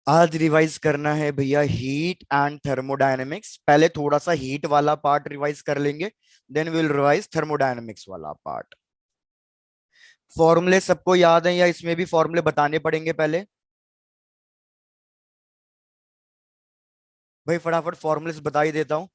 आज रिवाइज करना है भैया हीट एंड थर्मोडायनेमिक्स। पहले थोड़ा सा हीट वाला पार्ट रिवाइज कर लेंगे, देन विल रिवाइज थर्मोडायनेमिक्स वाला पार्ट। फॉर्मूले सबको याद है या इसमें भी फॉर्मूले बताने पड़ेंगे पहले? भाई फटाफट फॉर्मूले बता ही देता हूँ।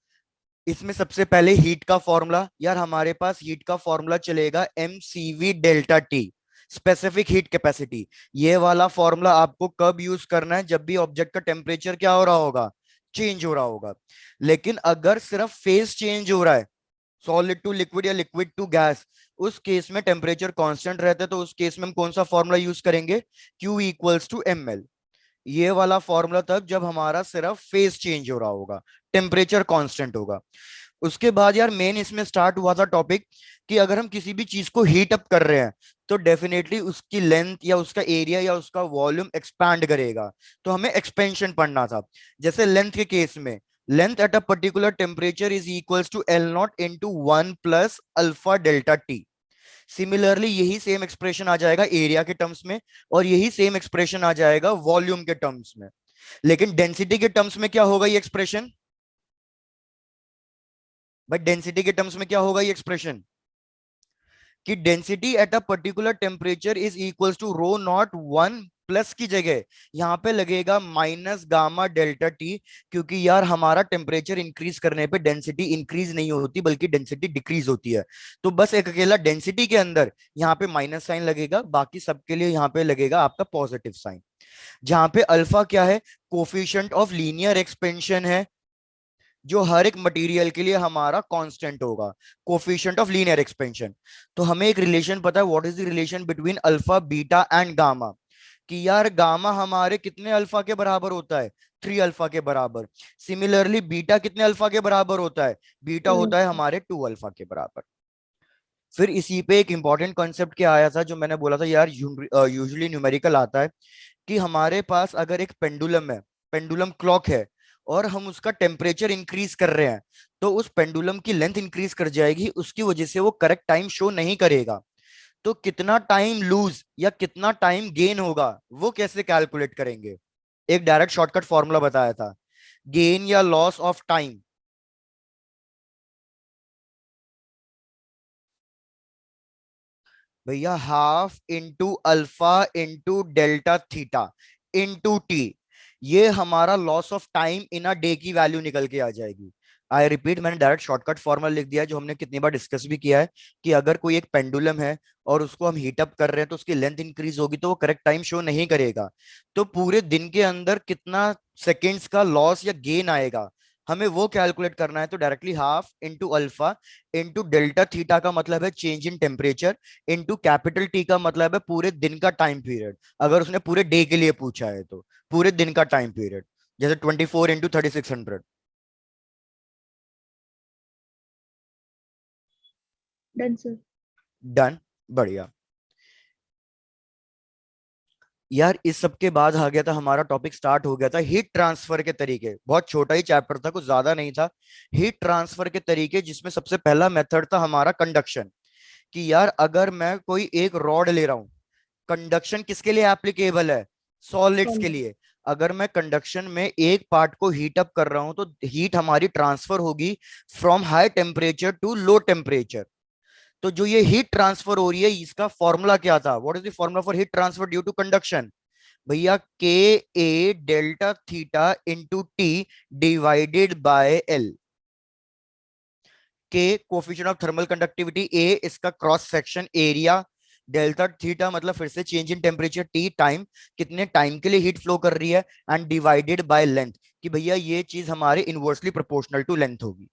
इसमें सबसे पहले हीट का फॉर्मूला, यार हमारे पास हीट का फॉर्मूला चलेगा mcv delta T, specific heat capacity. ये वाला फॉर्मूला आपको कब यूज करना है? जब भी ऑब्जेक्ट का टेम्परेचर क्या हो रहा होगा, चेंज हो रहा होगा। लेकिन अगर सिर्फ फेज चेंज हो रहा है, सॉलिड टू लिक्विड या लिक्विड टू गैस, उस केस में टेम्परेचर कांस्टेंट रहता है, तो उस केस में हम कौन सा फॉर्मूला यूज करेंगे? Q equals to ml। ये वाला फॉर्मूला तब जब हमारा सिर्फ फेज चेंज हो रहा होगा, टेम्परेचर कांस्टेंट होगा। उसके बाद यार मेन इसमें स्टार्ट हुआ था टॉपिक कि अगर हम किसी भी चीज को हीट अप कर रहे हैं तो डेफिनेटली उसकी लेंथ या उसका एरिया या उसका वॉल्यूम एक्सपैंड करेगा। तो हमें एक्सपेंशन पढ़ना था। जैसे लेंथ के केस में, length at a particular temperature is equals to L naught into one plus alpha delta T. Similarly यही सेम एक्सप्रेशन आ जाएगा एरिया के टर्म्स में, और यही सेम एक्सप्रेशन आ जाएगा वॉल्यूम के टर्म्स में। लेकिन डेंसिटी के टर्म्स में क्या होगा ये एक्सप्रेशन? भाई डेंसिटी के टर्म्स में क्या होगा ये एक्सप्रेशन? कि density at a particular temperature is equals to rho naught one, plus की जगह यहां पे लगेगा माइनस गामा डेल्टा टी। क्योंकि यार हमारा टेम्परेचर इंक्रीज करने पे डेंसिटी इंक्रीज नहीं होती बल्कि डेंसिटी डिक्रीज होती है। तो बस एक अकेला डेंसिटी के अंदर यहाँ पे माइनस साइन लगेगा, बाकी सबके लिए यहाँ पे लगेगा आपका पॉजिटिव साइन। जहां पे अल्फा क्या है? कोफिशिएंट ऑफ लीनियर एक्सपेंशन है, जो हर एक मटेरियल के लिए हमारा कांस्टेंट होगा, कोफिशिएंट ऑफ लीनियर एक्सपेंशन। तो हमें एक रिलेशन पता है, what is the relation between alpha beta and gamma. कि यार गामा हमारे कितने अल्फा के बराबर होता है? 3 अल्फा के बराबर। सिमिलरली बीटा कितने अल्फा के बराबर होता है? बीटा टू होता है हमारे 2 अल्फा के बराबर। फिर इसी पे एक इंपॉर्टेंट कॉन्सेप्ट क्या आया था जो मैंने बोला था यार, यूजुअली न्यूमेरिकल आता है कि हमारे पास अगर एक पेंडुलम है, पेंडुलम क्लॉक है, और हम उसका टेम्परेचर इंक्रीज कर रहे हैं, तो उस पेंडुलम की लेंथ इंक्रीज कर जाएगी, उसकी वजह से वो करेक्ट टाइम शो नहीं करेगा। तो कितना टाइम लूज या कितना टाइम गेन होगा वो कैसे कैलकुलेट करेंगे? एक डायरेक्ट शॉर्टकट फॉर्मूला बताया था, गेन या लॉस ऑफ टाइम। भैया half into alpha into delta theta into T. ये हमारा loss of time in a day की वैल्यू निकल के आ जाएगी। आई रिपीट, मैंने डायरेक्ट शॉर्टकट फॉर्मूला लिख दिया है जो हमने कितनी बार डिस्कस भी किया है कि अगर कोई एक पेंडुलम है और उसको हम हीट अप कर रहे हैं तो उसकी लेंथ इंक्रीज होगी तो वो करेक्ट टाइम शो नहीं करेगा। तो पूरे दिन के अंदर कितना सेकेंड्स का लॉस या गेन आएगा, हमें वो कैलकुलेट करना है। तो directly half into alpha into delta theta का मतलब है change in temperature, into capital T का मतलब है पूरे दिन का टाइम पीरियड। अगर उसने पूरे डे के लिए पूछा है तो पूरे दिन का टाइम पीरियड, जैसे 24 इंटू 3600। Done sir. डन, बढ़िया। यार इस सब के बाद आ गया था हमारा टॉपिक, स्टार्ट हो गया था हीट ट्रांसफर के तरीके। बहुत छोटा ही चैप्टर था, कुछ ज्यादा नहीं था। हीट ट्रांसफर के तरीके, जिसमें सबसे पहला मेथड था हमारा कंडक्शन। कि यार अगर मैं कोई एक रॉड ले रहा हूं, कंडक्शन किसके लिए एप्लीकेबल है? सॉलिड्स के सॉलिड। लिए। अगर मैं कंडक्शन में एक पार्ट को हीट अप कर रहा हूं तो हीट हमारी ट्रांसफर होगी from high temperature to low temperature. तो जो ये हीट ट्रांसफर हो रही है इसका फॉर्मूला क्या था? What is the formula for heat transfer due to conduction? भैया K A delta theta into t divided by l. K coefficient of thermal conductivity, A इसका cross section area, delta theta मतलब फिर से change in temperature, t time, कितने time के लिए heat flow कर रही है, एंड डिवाइडेड बाय लेंथ। कि भैया ये चीज हमारे इनवर्सली प्रोपोर्शनल टू लेंथ होगी।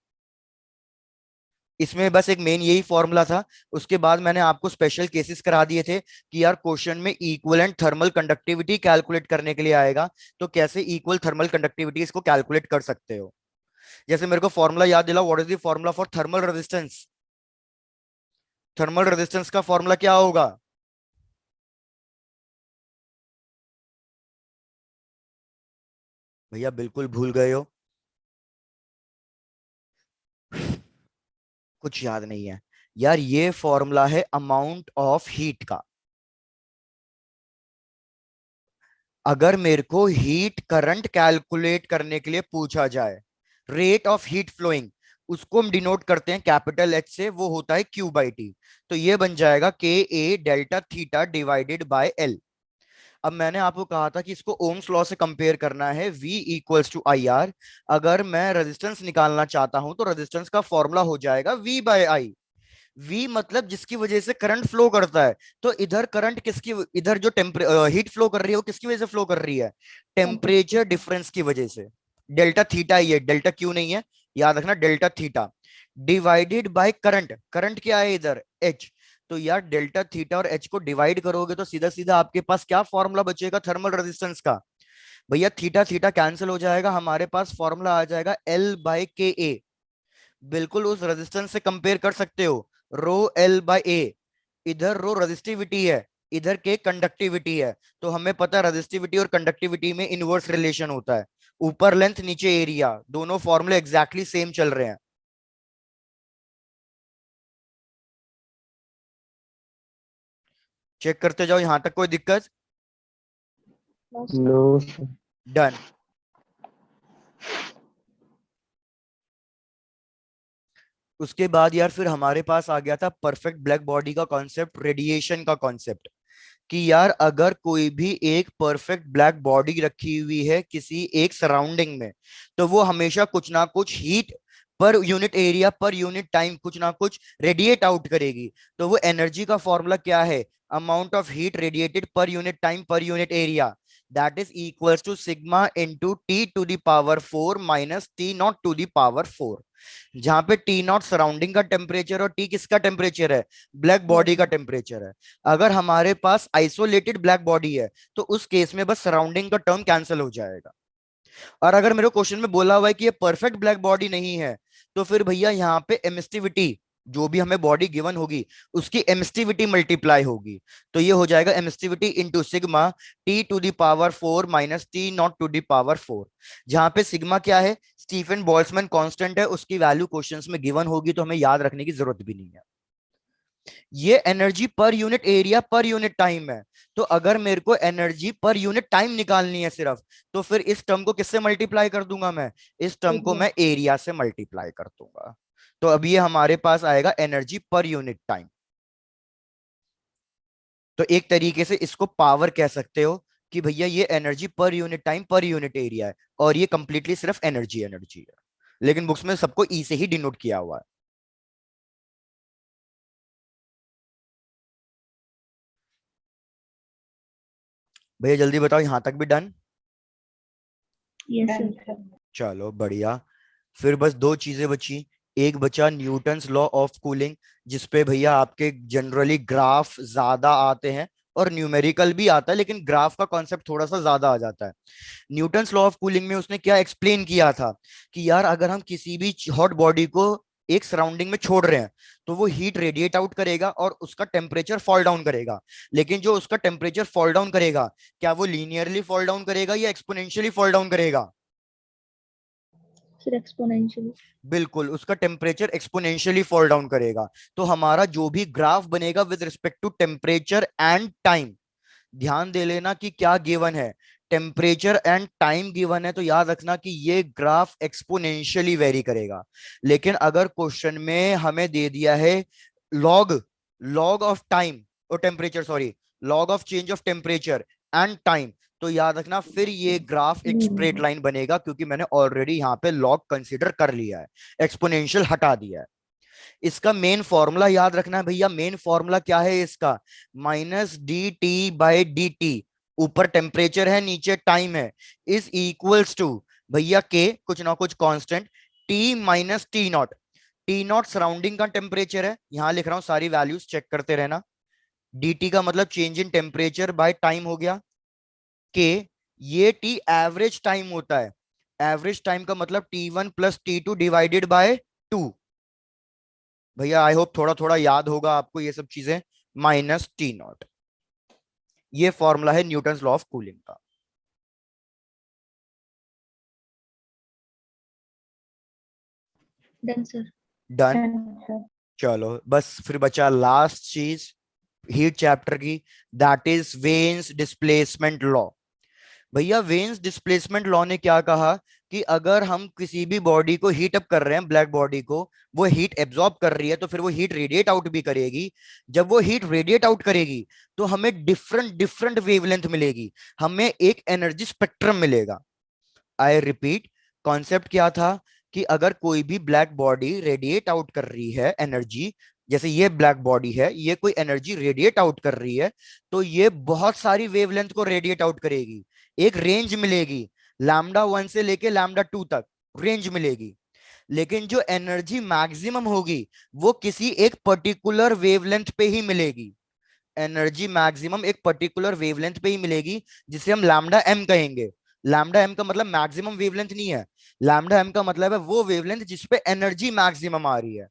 इसमें बस एक मेन यही फॉर्मूला था। उसके बाद मैंने आपको स्पेशल केसेस करा दिए थे कि यार क्वेश्चन में इक्विवेलेंट थर्मल कंडक्टिविटी कैलकुलेट करने के लिए आएगा, तो कैसे इक्वल थर्मल कंडक्टिविटी इसको कैलकुलेट कर सकते हो। जैसे मेरे को फॉर्मूला याद दिला, what is the formula for thermal resistance? Thermal resistance का फॉर्मूला क्या होगा? भैया बिल्कुल भूल गए हो, कुछ याद नहीं है। यार ये फॉर्मूला है अमाउंट ऑफ हीट का। अगर मेरे को हीट करंट कैलकुलेट करने के लिए पूछा जाए, रेट ऑफ हीट फ्लोइंग, उसको हम डिनोट करते हैं कैपिटल एच से, वो होता है क्यू बाई टी। तो ये बन जाएगा K A delta theta divided by l. अब मैंने आपको कहा था कि इसको ओम्स लॉ से कंपेयर करना है, V equals to I R. अगर मैं रेजिस्टेंस निकालना चाहता हूं तो रेजिस्टेंस का फॉर्मूला हो जाएगा V बाय आई। V मतलब जिसकी वजह से करंट फ्लो करता है। तो इधर करंट किसकी, इधर जो हीट फ्लो कर रही है वो किसकी वजह से फ्लो कर रही है, टेम्परेचर डिफरेंस की वजह से। डेल्टा थीटा ही है, डेल्टा क्यू नहीं है, याद रखना, delta theta divided by current. Current क्या है इधर, एच। तो यार डेल्टा थीटा और एच को डिवाइड करोगे तो सीधा सीधा आपके पास क्या फॉर्मूला बचेगा थर्मल रेजिस्टेंस का, भैया थीटा थीटा कैंसिल हो जाएगा, हमारे पास फॉर्मूला आ जाएगा एल बाय के ए। बिल्कुल उस रेजिस्टेंस से कंपेयर कर सकते हो, रो एल बाय ए। इधर रो रेजिस्टिविटी है, इधर के कंडक्टिविटी है। तो हमें पता है रेजिस्टिविटी और कंडक्टिविटी में इनवर्स रिलेशन होता है, ऊपर लेंथ नीचे एरिया, दोनों फॉर्मूले एग्जैक्टली सेम चल रहे हैं। चेक करते जाओ, यहां तक कोई दिक्कत? नो। डन। उसके बाद यार फिर हमारे पास आ गया था परफेक्ट ब्लैक बॉडी का कॉन्सेप्ट, रेडिएशन का कॉन्सेप्ट। कि यार अगर कोई भी एक परफेक्ट ब्लैक बॉडी रखी हुई है किसी एक सराउंडिंग में, तो वो हमेशा कुछ ना कुछ हीट पर यूनिट एरिया पर यूनिट टाइम कुछ ना कुछ रेडिएट आउट करेगी। तो वो एनर्जी का फॉर्मूला क्या है, amount of heat radiated per unit time per unit area, that is equals to sigma into T to the power 4 minus T naught to the power 4। जहां पे टी नॉट सराउंडिंग का temperature और T किसका temperature है, black body का temperature है। अगर हमारे पास आइसोलेटेड ब्लैक बॉडी है तो उस केस में बस सराउंडिंग का टर्म कैंसिल हो जाएगा। और अगर मेरे क्वेश्चन में बोला हुआ है कि ये परफेक्ट ब्लैक बॉडी नहीं है, तो फिर भैया यहाँ पे एमिस्टिविटी, जो भी हमें बॉडी गिवन होगी उसकी एमिस्टिविटी मल्टीप्लाई होगी। तो ये हो जाएगा emissivity into sigma t to the power 4 minus T naught to the power 4। जहां पे सिग्मा क्या है, स्टीफन बोल्ट्जमैन कांस्टेंट है, उसकी वैल्यू क्वेश्चंस में गिवन होगी तो हमें याद रखने की जरूरत भी नहीं है। ये एनर्जी पर यूनिट एरिया पर यूनिट टाइम है। तो अगर मेरे को एनर्जी पर यूनिट टाइम निकालनी है सिर्फ, तो फिर इस टर्म को किससे मल्टीप्लाई कर दूंगा मैं, इस टर्म को मैं एरिया से मल्टीप्लाई कर दूंगा। तो अब ये हमारे पास आएगा एनर्जी पर यूनिट टाइम। तो एक तरीके से इसको पावर कह सकते हो कि भैया ये एनर्जी पर unit time per unit area है, और ये कंप्लीटली सिर्फ एनर्जी एनर्जी है, लेकिन बुक्स में सबको ई से ही डिनोट किया हुआ है। भैया जल्दी बताओ, यहां तक भी डन? Yes sir. चलो बढ़िया। फिर बस दो चीजें बची। एक बचा न्यूटन्स लॉ ऑफ कूलिंग, जिसपे भैया आपके जनरली ग्राफ ज्यादा आते हैं और न्यूमेरिकल भी आता है, लेकिन ग्राफ का कॉन्सेप्ट थोड़ा सा ज्यादा आ जाता है। न्यूटन्स लॉ ऑफ कूलिंग में उसने क्या एक्सप्लेन किया था कि यार अगर हम किसी भी हॉट बॉडी को एक सराउंडिंग में छोड़ रहे हैं तो वो हीट रेडिएट आउट करेगा और उसका टेम्परेचर फॉल डाउन करेगा। लेकिन जो उसका टेम्परेचर फॉल डाउन करेगा, क्या वो लीनियरली फॉल डाउन करेगा या एक्सपोनेंशियली फॉल डाउन करेगा? Sir exponentially. बिल्कुल, उसका टेम्परेचर एक्सपोनेंशियली फॉल डाउन करेगा। तो हमारा जो भी ग्राफ बनेगा with respect to temperature and time, ध्यान दे लेना कि क्या गिवन है, टेम्परेचर एंड टाइम गिवन है, तो याद रखना कि ये ग्राफ एक्सपोनेंशियली वेरी करेगा। लेकिन अगर क्वेश्चन में हमें दे दिया है लॉग, लॉग ऑफ टाइम और temperature, sorry, log of change of temperature and time, तो याद रखना फिर ये ग्राफ एक स्ट्रेट लाइन बनेगा, क्योंकि मैंने ऑलरेडी यहाँ पे लॉग कंसीडर कर लिया है, एक्सपोनेंशियल हटा दिया है। इसका मेन फॉर्मूला याद रखना है भैया, मेन फॉर्मूला क्या है इसका, minus D T by D T, ऊपर टेम्परेचर है नीचे टाइम है, इज इक्वल्स टू भैया के कुछ ना कुछ constant T minus T not. T naught surrounding का टेम्परेचर है, यहां लिख रहा हूं, सारी वैल्यूज चेक करते रहना। dt का मतलब change in temperature by time हो गया, के ये टी एवरेज टाइम होता है, एवरेज टाइम का मतलब T1 plus T2 divided by 2। भैया आई होप थोड़ा थोड़ा याद होगा आपको ये सब चीजें, माइनस टी नॉट। ये फॉर्मूला है न्यूटन्स लॉ ऑफ कूलिंग का। Done sir. डन। चलो बस फिर बचा लास्ट चीज हीट चैप्टर की, that is veins displacement law. भैया वेन्स डिस्प्लेसमेंट लॉ ने क्या कहा कि अगर हम किसी भी बॉडी को हीट अप कर रहे हैं, ब्लैक बॉडी को, वो हीट एब्जॉर्ब कर रही है तो फिर वो हीट रेडिएट आउट भी करेगी। जब वो हीट रेडिएट आउट करेगी तो हमें डिफरेंट डिफरेंट वेवलेंथ मिलेगी, हमें एक एनर्जी स्पेक्ट्रम मिलेगा। आई रिपीट, कॉन्सेप्ट क्या था कि अगर कोई भी ब्लैक बॉडी रेडिएट आउट कर रही है एनर्जी, जैसे ये ब्लैक बॉडी है, ये कोई एनर्जी रेडिएट आउट कर रही है, तो ये बहुत सारी वेवलेंथ को रेडिएट आउट करेगी, एक रेंज मिलेगी, λ1 से लेके λ2 तक रेंज मिलेगी। लेकिन जो एनर्जी मैक्सिमम होगी वो किसी एक पर्टिकुलर वेवलेंथ पे ही मिलेगी। एनर्जी मैक्सिमम एक पर्टिकुलर वेवलेंथ पे ही मिलेगी, जिसे हम लैम्डा एम कहेंगे। लैम्डा एम का मतलब मैक्सिमम वेवलेंथ नहीं है, लैम्डा एम का मतलब है वो वेवलेंथ जिसपे एनर्जी मैक्सिमम आ रही है।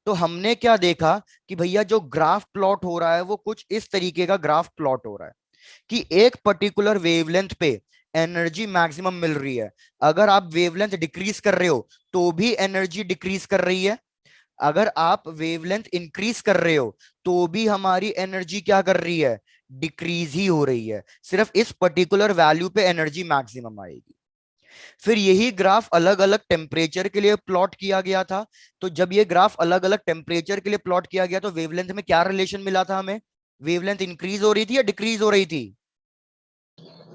तो हमने क्या देखा कि भैया जो ग्राफ प्लॉट हो रहा है वो कुछ इस तरीके का ग्राफ प्लॉट हो रहा है कि एक पर्टिकुलर वेवलेंथ पे एनर्जी मैक्सिमम मिल रही है। अगर आप वेवलेंथ डिक्रीज कर रहे हो तो भी एनर्जी डिक्रीज कर रही है, अगर आप वेवलेंथ इंक्रीज कर रहे हो तो भी हमारी एनर्जी क्या कर रही है, डिक्रीज ही हो रही है। सिर्फ इस पर्टिकुलर वैल्यू पे एनर्जी मैक्सिमम आएगी। फिर यही ग्राफ अलग अलग टेम्परेचर के लिए प्लॉट किया गया था। तो जब ये ग्राफ अलग अलग टेम्परेचर के लिए प्लॉट किया गया तो वेवलेंथ में क्या रिलेशन मिला था हमें, वेवलेंथ इंक्रीज हो रही थी या डिक्रीज हो रही थी?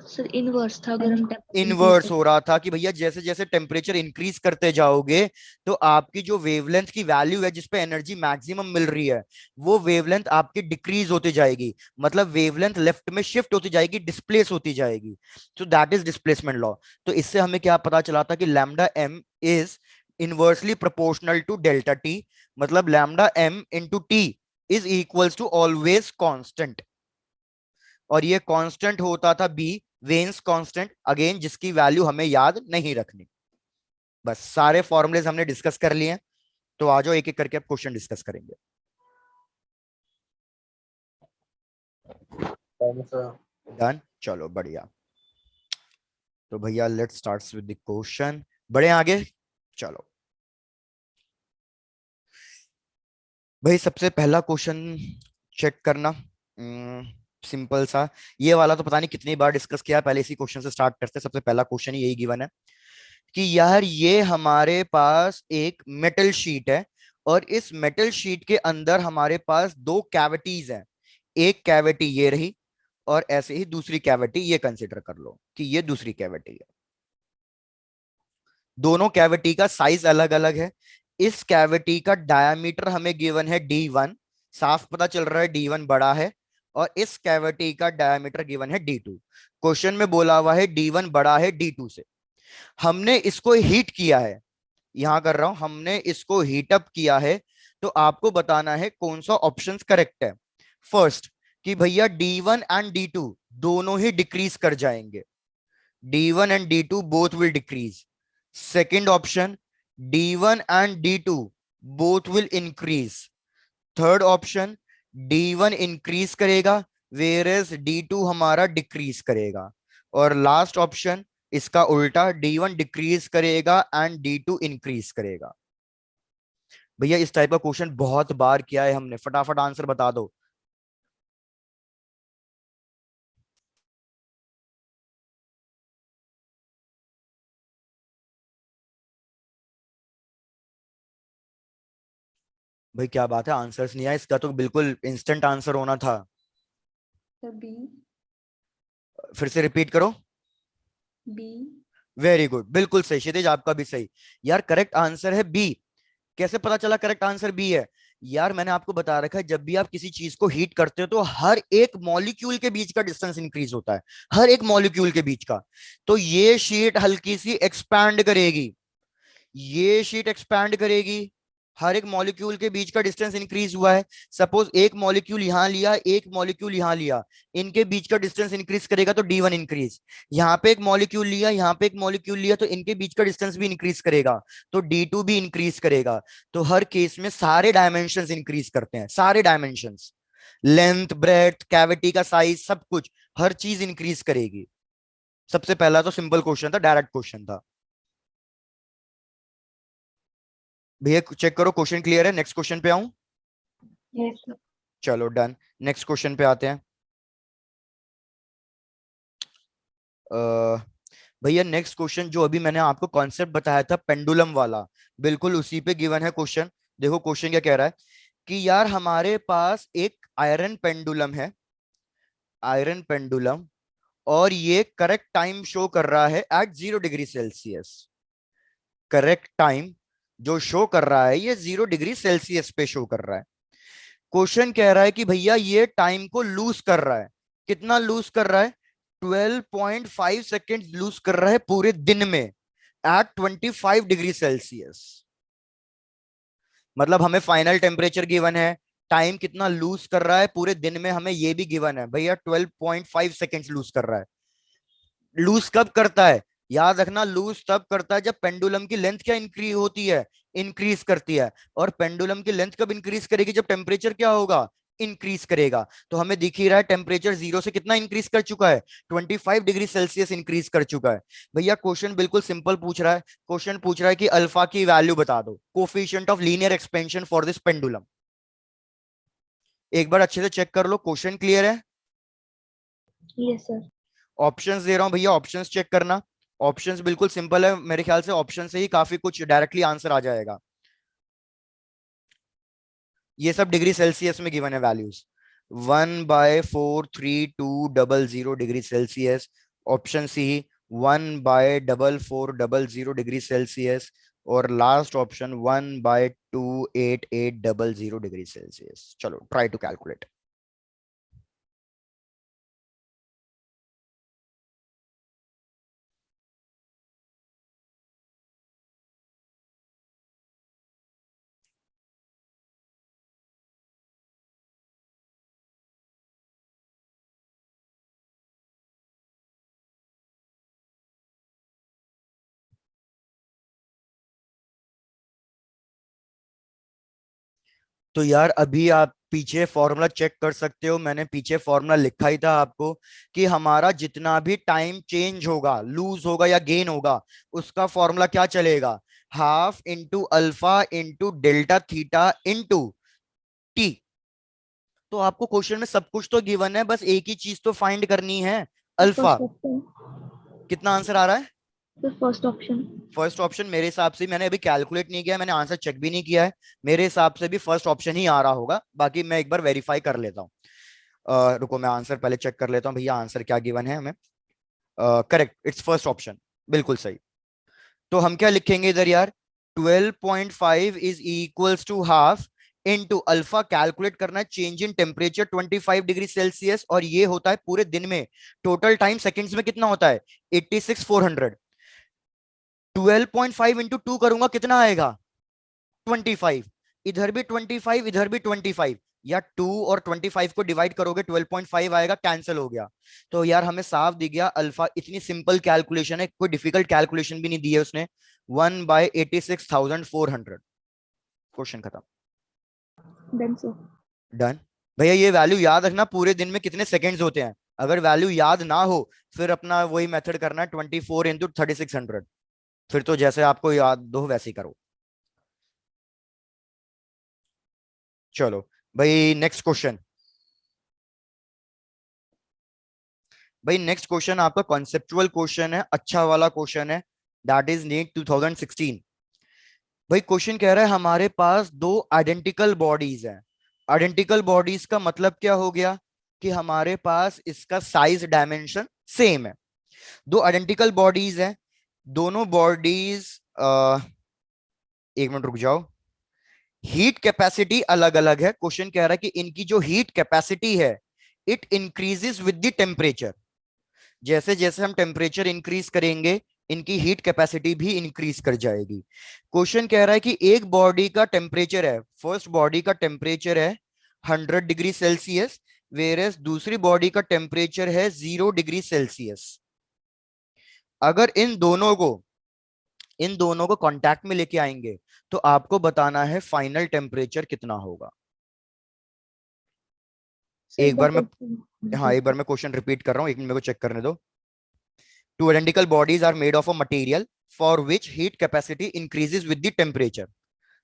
सर इनवर्स था, अगर हम टेम्परेचर इंक्रीज इनवर्स हो रहा था कि भैया जैसे जैसे टेम्परेचर इंक्रीज करते जाओगे तो आपकी जो वेवलेंथ की वैल्यू है जिसपे एनर्जी मैक्सिमम मिल रही है वो वेवलेंथ आपकी डिक्रीज होती जाएगी, मतलब वेवलेंथ लेफ्ट में शिफ्ट होती जाएगी, डिस्प्लेस होती जाएगी। तो दैट इज डिस्प्लेसमेंट लॉ। तो इससे हमें क्या पता चला था कि lambda m is inversely proportional to delta t, मतलब lambda m into t is equals to always constant. और ये कांस्टेंट होता था बी, वेन्स कांस्टेंट, अगेन जिसकी वैल्यू हमें याद नहीं रखनी। बस सारे फॉर्मुलेज हमने डिस्कस कर लिए हैं। तो आ जाओ एक एक करके अब क्वेश्चन डिस्कस करेंगे। डन, चलो बढ़िया। तो भैया let's start with the question, बढ़े आगे। चलो भाई सबसे पहला क्वेश्चन चेक करना, सिंपल सा। ये वाला तो पता नहीं कितनी बार डिस्कस किया है, पहले इसी क्वेश्चन से स्टार्ट करते हैं। सबसे पहला क्वेश्चन ही यही गिवन है कि यार ये हमारे पास एक मेटल शीट है और इस मेटल शीट के अंदर हमारे पास दो कैविटीज हैं। एक कैविटी ये रही और ऐसे ही दूसरी कैविटी ये कंसिडर कर लो कि ये दूसरी कैविटी है। दोनों कैविटी का साइज अलग अलग है। इस कैविटी का डायमीटर हमें गिवन है D1, साफ पता चल रहा है D1 बड़ा है, और इस कैविटी का डायमीटर गिवन है D2। क्वेश्चन में बोला हुआ है D1 बड़ा है D2 से। हमने इसको हीट किया है, यहां कर रहा हूं, हमने इसको हीट अप किया है। तो आपको बताना है कौन सा ऑप्शन करेक्ट है। फर्स्ट कि भैया D1 एंड D2 दोनों ही डिक्रीज कर जाएंगे, D1 and D2 both will decrease. Second option, D1 and D2 both will increase. Third option, D1 increase करेगा वेयर एज D2 हमारा डिक्रीज करेगा। और लास्ट ऑप्शन इसका उल्टा, D1 डिक्रीज करेगा एंड D2 इंक्रीज करेगा। भैया इस टाइप का क्वेश्चन बहुत बार किया है हमने, फटाफट आंसर बता दो। भाई क्या बात है, आंसर्स नहीं आया, इसका तो बिल्कुल इंस्टेंट आंसर होना था। Sir B. फिर से रिपीट करो। बी। वेरी गुड, बिल्कुल सही क्षितिज, आपका भी सही। यार करेक्ट आंसर है बी। कैसे पता चला करेक्ट आंसर बी है? यार मैंने आपको बता रखा है जब भी आप किसी चीज को हीट करते हो तो हर एक मॉलिक्यूल के बीच का डिस्टेंस इंक्रीज होता है, हर एक मॉलिक्यूल के बीच का। तो ये शीट हल्की सी एक्सपैंड करेगी, ये शीट एक्सपैंड करेगी, हर एक मॉलिक्यूल के बीच का डिस्टेंस इंक्रीज हुआ है। सपोज एक मॉलिक्यूल यहां लिया, एक मॉलिक्यूल यहां लिया, इनके बीच का डिस्टेंस इंक्रीज करेगा तो D1 इंक्रीज। यहाँ पे एक मॉलिक्यूल लिया, यहाँ पे एक मॉलिक्यूल लिया, तो इनके बीच का डिस्टेंस भी इंक्रीज करेगा तो D2 भी इंक्रीज करेगा। तो हर केस में सारे डायमेंशन इंक्रीज करते हैं, सारे डायमेंशन, लेंथ, ब्रेथ, कैविटी का साइज, सब कुछ, हर चीज इंक्रीज करेगी। सबसे पहला तो सिंपल क्वेश्चन था, डायरेक्ट क्वेश्चन था। भैया चेक करो क्वेश्चन क्लियर है, नेक्स्ट क्वेश्चन पे आऊं? Yes sir. चलो डन, नेक्स्ट क्वेश्चन पे आते हैं। भैया नेक्स्ट क्वेश्चन जो अभी मैंने आपको कॉन्सेप्ट बताया था पेंडुलम वाला, बिल्कुल उसी पे गिवन है क्वेश्चन। देखो क्वेश्चन क्या कह रहा है कि यार हमारे पास एक आयरन पेंडुलम है, आयरन पेंडुलम, और ये करेक्ट टाइम शो कर रहा है at 0 degree Celsius. Correct time जो शो कर रहा है ये 0 डिग्री सेल्सियस पे शो कर रहा है। क्वेश्चन कह रहा है कि भैया ये टाइम को लूज कर रहा है। कितना लूज कर रहा है? 12.5 सेकेंड लूज कर रहा है पूरे दिन में एट 25 डिग्री सेल्सियस। मतलब हमें फाइनल टेम्परेचर गिवन है, टाइम कितना लूज कर रहा है पूरे दिन में हमें ये भी गिवन है। भैया 12.5 सेकेंड लूज कर रहा है। लूज कब करता है? याद रखना, लूज तब करता है जब पेंडुलम की लेंथ क्या इंक्रीज होती है, इंक्रीज करती है। और पेंडुलम की लेंथ कब इंक्रीज करेगी? जब टेम्परेचर क्या होगा, इंक्रीज करेगा। तो हमें दिख ही रहा है टेम्परेचर 0 से कितना इंक्रीज कर चुका है, 25 डिग्री सेल्सियस इंक्रीज कर चुका है। भैया क्वेश्चन बिल्कुल सिंपल पूछ रहा है। क्वेश्चन पूछ रहा है कि अल्फा की वैल्यू बता दो, coefficient of linear expansion for this pendulum. एक बार अच्छे से चेक कर लो, क्वेश्चन क्लियर है? Yes sir. ऑप्शंस दे रहा हूं भैया, ऑप्शंस चेक करना। ऑप्शंस बिल्कुल सिंपल है, मेरे ख्याल से ऑप्शन से ही काफी कुछ डायरेक्टली आंसर आ जाएगा। ये सब डिग्री सेल्सियस में गिवन है values. 1/432000 degree Celsius. Option C 1/4400 degree Celsius. और लास्ट ऑप्शन 1/28800 डिग्री सेल्सियस। चलो ट्राई टू कैलकुलेट। तो यार अभी आप पीछे फॉर्मूला चेक कर सकते हो, मैंने पीछे फॉर्मूला लिखा ही था आपको कि हमारा जितना भी टाइम चेंज होगा, लूज होगा या गेन होगा, उसका फॉर्मूला क्या चलेगा, half into alpha into delta theta into T. तो आपको क्वेश्चन में सब कुछ तो गिवन है, बस एक ही चीज तो फाइंड करनी है, अल्फा। First option. कितना आंसर आ रहा है? Sir first option. First option मेरे हिसाब से, मैंने अभी कैलकुलेट नहीं किया, मैंने आंसर चेक भी नहीं किया है, मेरे हिसाब से भी फर्स्ट ऑप्शन ही आ रहा होगा। बाकी मैं एक बार वेरीफाई कर लेता हूँ। रुको मैं आंसर पहले चेक कर लेता हूँ भैया, आंसर क्या गिवन है हमें। करेक्ट, इट्स फर्स्ट ऑप्शन, बिल्कुल सही। तो हम क्या लिखेंगे इधर यार, 12.5 is equals to half into alpha, calculate करना है change in temperature 25 degree Celsius, और ये होता है पूरे दिन में। टोटल टाइम सेकंड्स में कितना होता है, 86,400। 12.5 इंटू 2 करूंगा कितना आएगा, 25। इधर भी 25, इधर भी 25, या 2 और 25 को डिवाइड करोगे 12.5 आएगा, कैंसिल हो गया। तो यार हमें साफ दिख गया अल्फा। इतनी सिंपल कैलकुलेशन है, कोई डिफिकल्ट कैलकुलेशन भी नहीं दी है उसने। 1/86,400। क्वेश्चन खत्म। Done sir. डन। भैया ये वैल्यू याद रखना, पूरे दिन में कितने सेकेंड्स होते हैं। अगर वैल्यू याद ना हो फिर अपना वही मेथड करना है, 24 इंटू 3600। फिर तो जैसे आपको याद दो वैसे ही करो। चलो भाई नेक्स्ट क्वेश्चन। भाई नेक्स्ट क्वेश्चन आपका कॉन्सेप्चुअल क्वेश्चन है, अच्छा वाला क्वेश्चन है, दैट इज नीट 2016। भाई क्वेश्चन कह रहा है हमारे पास दो आइडेंटिकल बॉडीज हैं। आइडेंटिकल बॉडीज का मतलब क्या हो गया कि हमारे पास इसका साइज डायमेंशन सेम है। दो आइडेंटिकल बॉडीज हैं, दोनों बॉडीज, एक मिनट रुक जाओ, हीट कैपेसिटी अलग अलग है। क्वेश्चन कह रहा है कि इनकी जो हीट कैपेसिटी है it increases with the temperature. जैसे जैसे हम टेम्परेचर इंक्रीज करेंगे इनकी हीट कैपेसिटी भी इंक्रीज कर जाएगी। क्वेश्चन कह रहा है कि एक बॉडी का टेम्परेचर है, फर्स्ट बॉडी का टेम्परेचर है 100 डिग्री सेल्सियस, वेरस दूसरी बॉडी का टेम्परेचर है 0 डिग्री सेल्सियस। अगर इन दोनों को कांटेक्ट में लेके आएंगे तो आपको बताना है फाइनल टेम्परेचर कितना होगा। सर एक एक बार बार मैं, क्वेश्चन हाँ रिपीट एक बार कर। मैं क्वेश्चन रिपीट कर रहा हूँ, एक मिनट मेरे को चेक करने दो। Two identical bodies are made of a material for which heat capacity increases with the temperature.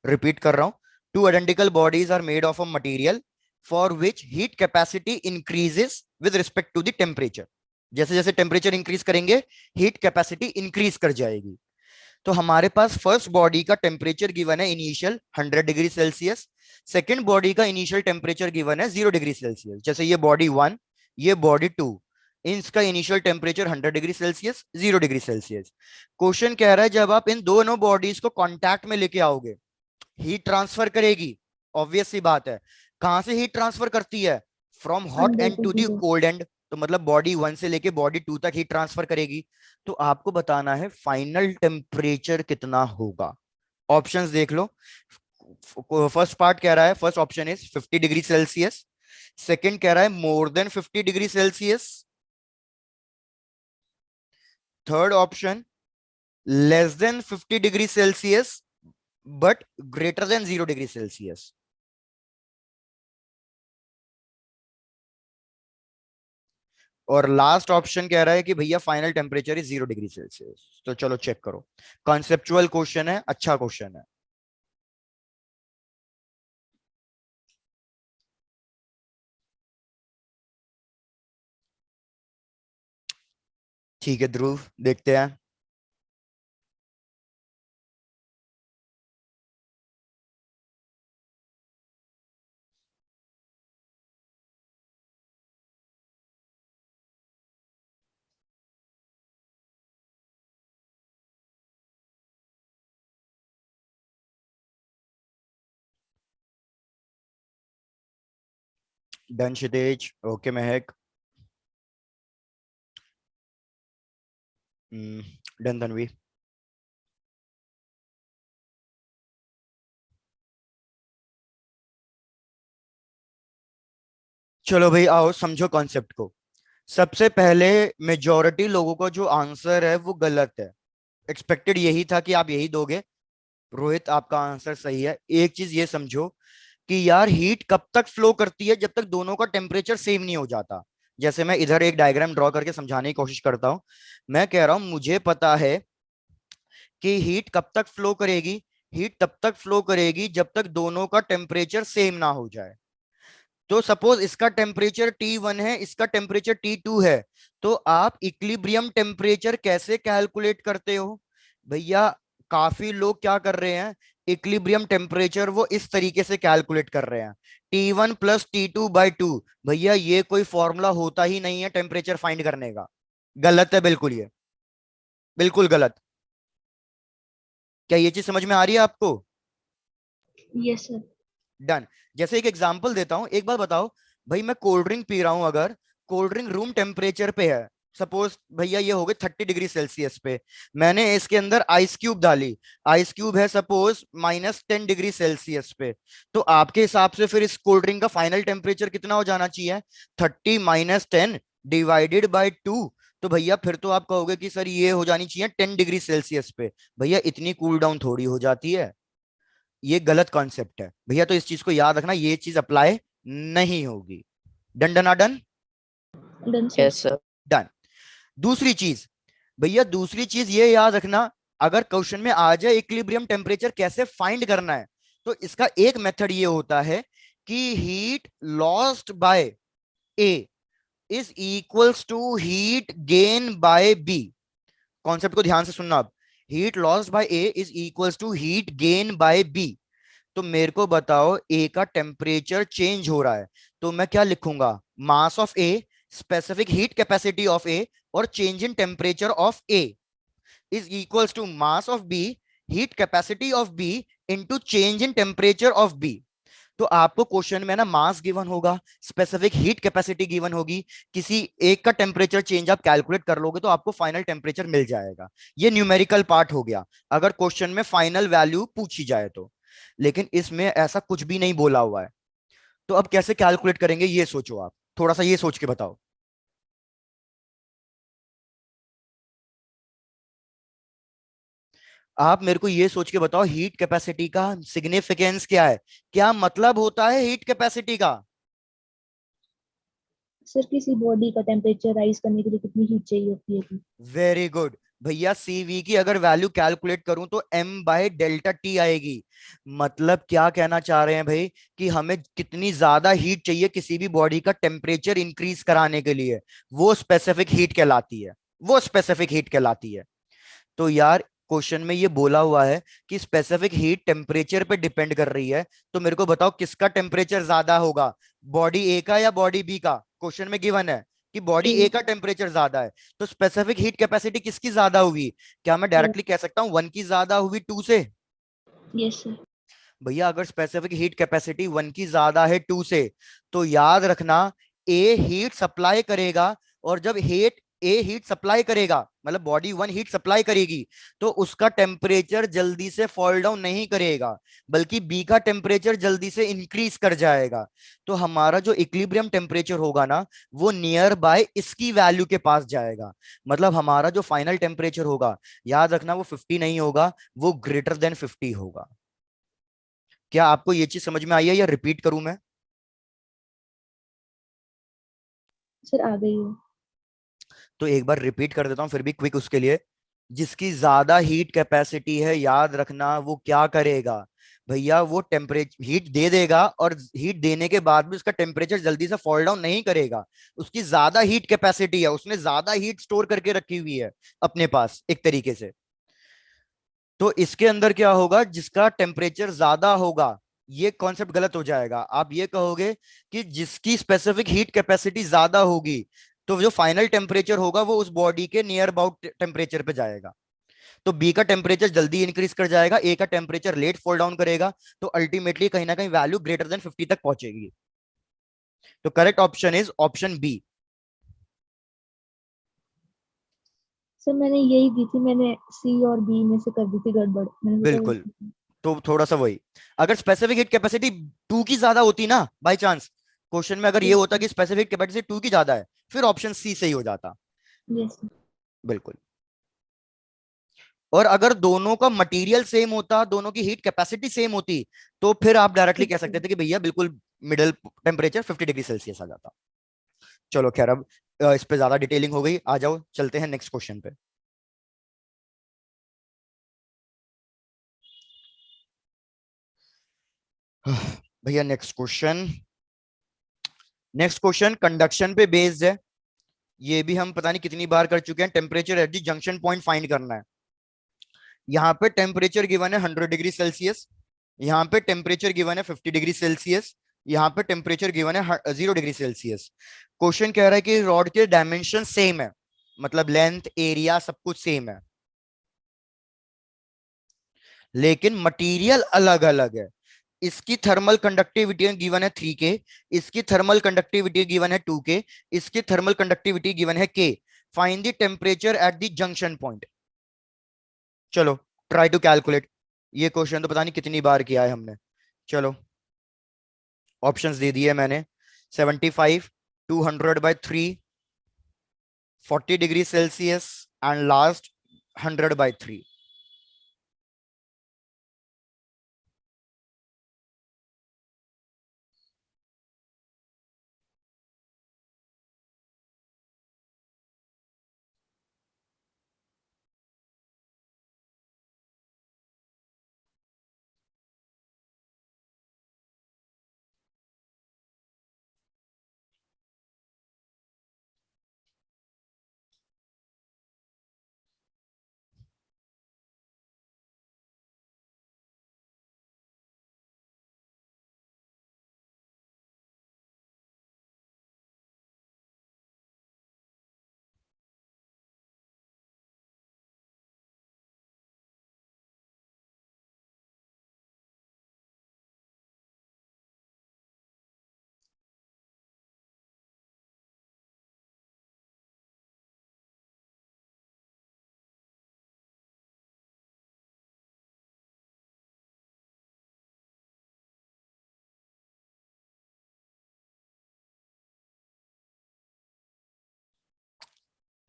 Repeat कर रहा हूँ, two identical bodies are made of a material for which heat capacity increases with respect to the temperature. जैसे जैसे temperature increase करेंगे heat capacity increase कर जाएगी। तो हमारे पास फर्स्ट बॉडी का टेम्परेचर गिवन है initial 100 degree Celsius, second body का इनिशियल टेम्परेचर गिवन है 0 डिग्री सेल्सियस। जैसे ये बॉडी 1, ये बॉडी 2, इसका initial temperature 100 degree Celsius, 0 degree Celsius. Question कह रहा है जब आप इन दोनों बॉडीज को कांटेक्ट में लेके आओगे हीट ट्रांसफर करेगी। ऑब्वियस सी बात है, कहां से हीट ट्रांसफर करती है? फ्रॉम हॉट अंदर end to to the zero. Cold end. तो मतलब बॉडी 1 से लेके बॉडी 2 तक हीट ट्रांसफर करेगी। तो आपको बताना है फाइनल टेम्परेचर कितना होगा। ऑप्शंस देख लो। फर्स्ट पार्ट कह रहा है, first option is 50 degree Celsius, second कह रहा है more than 50 degree Celsius, third option less than 50 degree Celsius but greater than 0 degree Celsius. और लास्ट ऑप्शन कह रहा है कि भैया final temperature is 0 degree Celsius. तो चलो चेक करो, कॉन्सेप्चुअल क्वेश्चन है, अच्छा क्वेश्चन है। ठीक है ध्रुव, देखते हैं। डन क्षितिज, ओके महक, डन तन्वी। चलो भाई आओ समझो कॉन्सेप्ट को। सबसे पहले मेजॉरिटी लोगों का जो आंसर है वो गलत है। एक्सपेक्टेड यही था कि आप यही दोगे। रोहित आपका आंसर सही है। एक चीज ये समझो कि यार हीट कब तक फ्लो करती है? जब तक दोनों का टेम्परेचर सेम नहीं हो जाता। जैसे मैं इधर एक डायग्राम ड्रॉ करके समझाने की कोशिश करता हूं। मैं कह रहा हूं मुझे पता है कि हीट कब तक फ्लो करेगी। हीट तब तक फ्लो करेगी जब तक दोनों का टेम्परेचर सेम ना हो जाए। तो सपोज इसका टेम्परेचर T1 है, इसका टेम्परेचर T2 है। तो आप इक्विलिब्रियम टेम्परेचर कैसे कैलकुलेट करते हो भैया? काफी लोग क्या कर रहे हैं, इक्विलिब्रियम टेम्परेचर वो इस तरीके से कैलकुलेट कर रहे हैं, T1 + T2/2। भैया ये कोई फॉर्मूला होता ही नहीं है टेम्परेचर फाइंड करने का। गलत है बिल्कुल, ये बिल्कुल गलत। क्या ये चीज समझ में आ रही है आपको? Yes sir. डन। जैसे एक एग्जांपल देता हूं, एक बात बताओ भाई, मैं कोल्ड ड्रिंक पी रहा हूं, अगर कोल्ड ड्रिंक रूम टेम्परेचर पे है, सपोज भैया ये हो गए 30 डिग्री सेल्सियस पे, मैंने इसके अंदर आइस क्यूब डाली, आइस क्यूब है सपोज -10 डिग्री सेल्सियस पे। तो आपके हिसाब से फिर इस कोल्ड ड्रिंक का फाइनल टेम्परेचर कितना हो जाना चाहिए? 30 - 10 ÷ 2। तो भैया फिर तो आप कहोगे कि सर ये हो जानी चाहिए 10 डिग्री सेल्सियस पे। भैया इतनी कूल डाउन थोड़ी हो जाती है। ये गलत कॉन्सेप्ट है भैया, तो इस चीज को याद रखना, ये चीज अप्लाई नहीं होगी। Done done done. Done sir. Yes sir. Done. दूसरी चीज भैया, दूसरी चीज ये याद रखना, अगर क्वेश्चन में आ जाए इक्विलिब्रियम टेम्परेचर कैसे फाइंड करना है, तो इसका एक मेथड ये होता है कि heat lost by A is equals to heat gain by B. Concept को ध्यान से सुनना अब। Heat lost by A is equals to heat gain by B. तो मेरे को बताओ ए का टेम्परेचर चेंज हो रहा है, तो मैं क्या लिखूंगा? Mass of A, specific heat capacity of A, और change in temperature of A is equals to mass of B, heat capacity of B into change in temperature of B. तो आपको क्वेश्चन में ना मास गिवन होगा, specific heat capacity given होगी, किसी एक का टेम्परेचर चेंज आप कैलकुलेट कर लोगे तो आपको फाइनल टेम्परेचर मिल जाएगा। ये न्यूमेरिकल पार्ट हो गया, अगर क्वेश्चन में फाइनल वैल्यू पूछी जाए तो। लेकिन इसमें ऐसा कुछ भी नहीं बोला हुआ है। तो अब कैसे कैलकुलेट करेंगे ये सोचो, आप थोड़ा सा ये सोच के बताओ। आप मेरे को ये सोच के बताओ हीट कैपेसिटी का सिग्निफिकेंस क्या है, क्या मतलब होता है हीट कैपेसिटी का? सर किसी बॉडी का टेम्परेचर राइज करने के लिए कितनी हीट चाहिए होती है? Very good. भैया CV की अगर वैल्यू कैलकुलेट करूं तो m/ΔT आएगी। मतलब क्या कहना चाह रहे हैं भाई, कि हमें कितनी ज्यादा हीट चाहिए किसी भी बॉडी का टेम्परेचर इंक्रीज कराने के लिए, वो स्पेसिफिक हीट कहलाती है, वो स्पेसिफिक हीट कहलाती है। तो यार क्वेश्चन में ये बोला हुआ है कि स्पेसिफिक हीट टेम्परेचर पे डिपेंड कर रही है, तो मेरे को बताओ किसका टेम्परेचर ज्यादा होगा, बॉडी ए का या बॉडी बी का। क्वेश्चन में गिवन है कि बॉडी ए। ए का टेम्परेचर ज्यादा है, तो स्पेसिफिक हीट कैपेसिटी किसकी ज्यादा होगी? क्या मैं ए। डायरेक्टली कह सकता हूँ 1 की ज्यादा होगी 2 से? Yes sir. भैया अगर स्पेसिफिक हीट कैपेसिटी 1 की ज्यादा है 2 से, तो याद रखना ए हीट सप्लाई करेगा, और जब हीट सप्लाई करेगा, मतलब बॉडी 1 हीट सप्लाई करेगी, तो उसका टेम्परेचर जल्दी से फॉल डाउन नहीं करेगा, बल्कि बी का टेम्परेचर जल्दी से इंक्रीज कर जाएगा। तो हमारा जो इक्विलिब्रियम टेम्परेचर होगा ना, वो नियर बाय इसकी वैल्यू के पास जाएगा। मतलब हमारा जो फाइनल टेम्परेचर होगा, याद रखना वो 50 नहीं होगा, वो ग्रेटर देन 50 होगा। क्या आपको ये चीज समझ में आई है या रिपीट करूं मैं? सर आ गई है। तो एक बार रिपीट कर देता हूं फिर भी क्विक उसके लिए। जिसकी ज्यादा हीट कैपेसिटी है, याद रखना वो क्या करेगा भैया, वो टेम्परेचर हीट दे देगा, और हीट देने के बाद भी उसका टेम्परेचर जल्दी से फॉल डाउन नहीं करेगा। उसकी ज्यादा हीट कैपेसिटी है, उसने ज्यादा हीट स्टोर करके रखी हुई है अपने पास एक तरीके से। तो इसके अंदर क्या होगा, जिसका टेम्परेचर ज्यादा होगा, ये कॉन्सेप्ट गलत हो जाएगा। आप ये कहोगे कि जिसकी स्पेसिफिक हीट कैपेसिटी ज्यादा होगी, तो जो फाइनल टेम्परेचर होगा वो उस बॉडी के नियर अबाउट टेम्परेचर पे जाएगा। तो बी का टेम्परेचर जल्दी इंक्रीज कर जाएगा, ए का टेम्परेचर लेट फॉल डाउन करेगा, तो अल्टीमेटली कहीं ना कहीं वैल्यू ग्रेटर देन 50 तक पहुंचेगी। तो correct option is option B. Sir मैंने यही दी थी, मैंने सी और बी में से कर दी थी गड़बड़, मैंने बिल्कुल। सोचा। तो थोड़ा सा वही, अगर स्पेसिफिक हीट कैपेसिटी 2 की ज्यादा होती ना, बाय चांस क्वेश्चन में अगर ये यस। होता कि स्पेसिफिक कैपेसिटी 2 की ज्यादा है, फिर ऑप्शन सी सही हो जाता। यस। बिल्कुल। और अगर दोनों का मटेरियल सेम होता, दोनों की हीट कैपेसिटी सेम होती, तो फिर आप डायरेक्टली कह सकते थे कि भैया बिल्कुल मिडिल टेम्परेचर 50 डिग्री सेल्सियस आ जाता। चलो खैर, अब इस पे ज्यादा डिटेलिंग हो गई, आ जाओ चलते हैं नेक्स्ट क्वेश्चन पे। भैया नेक्स्ट क्वेश्चन कंडक्शन पे बेस्ड है। ये भी हम पता नहीं कितनी बार कर चुके हैं। Temperature at the junction point find करना है। यहाँ पे टेम्परेचर गिवन है 100 डिग्री सेल्सियस, यहाँ पे टेम्परेचर गिवन है 50 डिग्री सेल्सियस, यहाँ पे टेम्परेचर गिवन है 0 डिग्री सेल्सियस। क्वेश्चन कह रहा है कि रॉड के डायमेंशन सेम है, मतलब लेंथ एरिया सब कुछ सेम है, लेकिन मटेरियल अलग अलग है। इसकी थर्मल कंडक्टिविटी गिवन है 3K, इसकी थर्मल कंडक्टिविटी गिवन है 2K, इसकी थर्मल कंडक्टिविटी गिवन है K। Find the temperature at the junction point. चलो ट्राई टू कैलकुलेट। ये क्वेश्चन तो पता नहीं कितनी बार किया है हमने। चलो ऑप्शंस दे दिए मैंने। 75, 200/3, 40 डिग्री सेल्सियस, एंड लास्ट 100/3।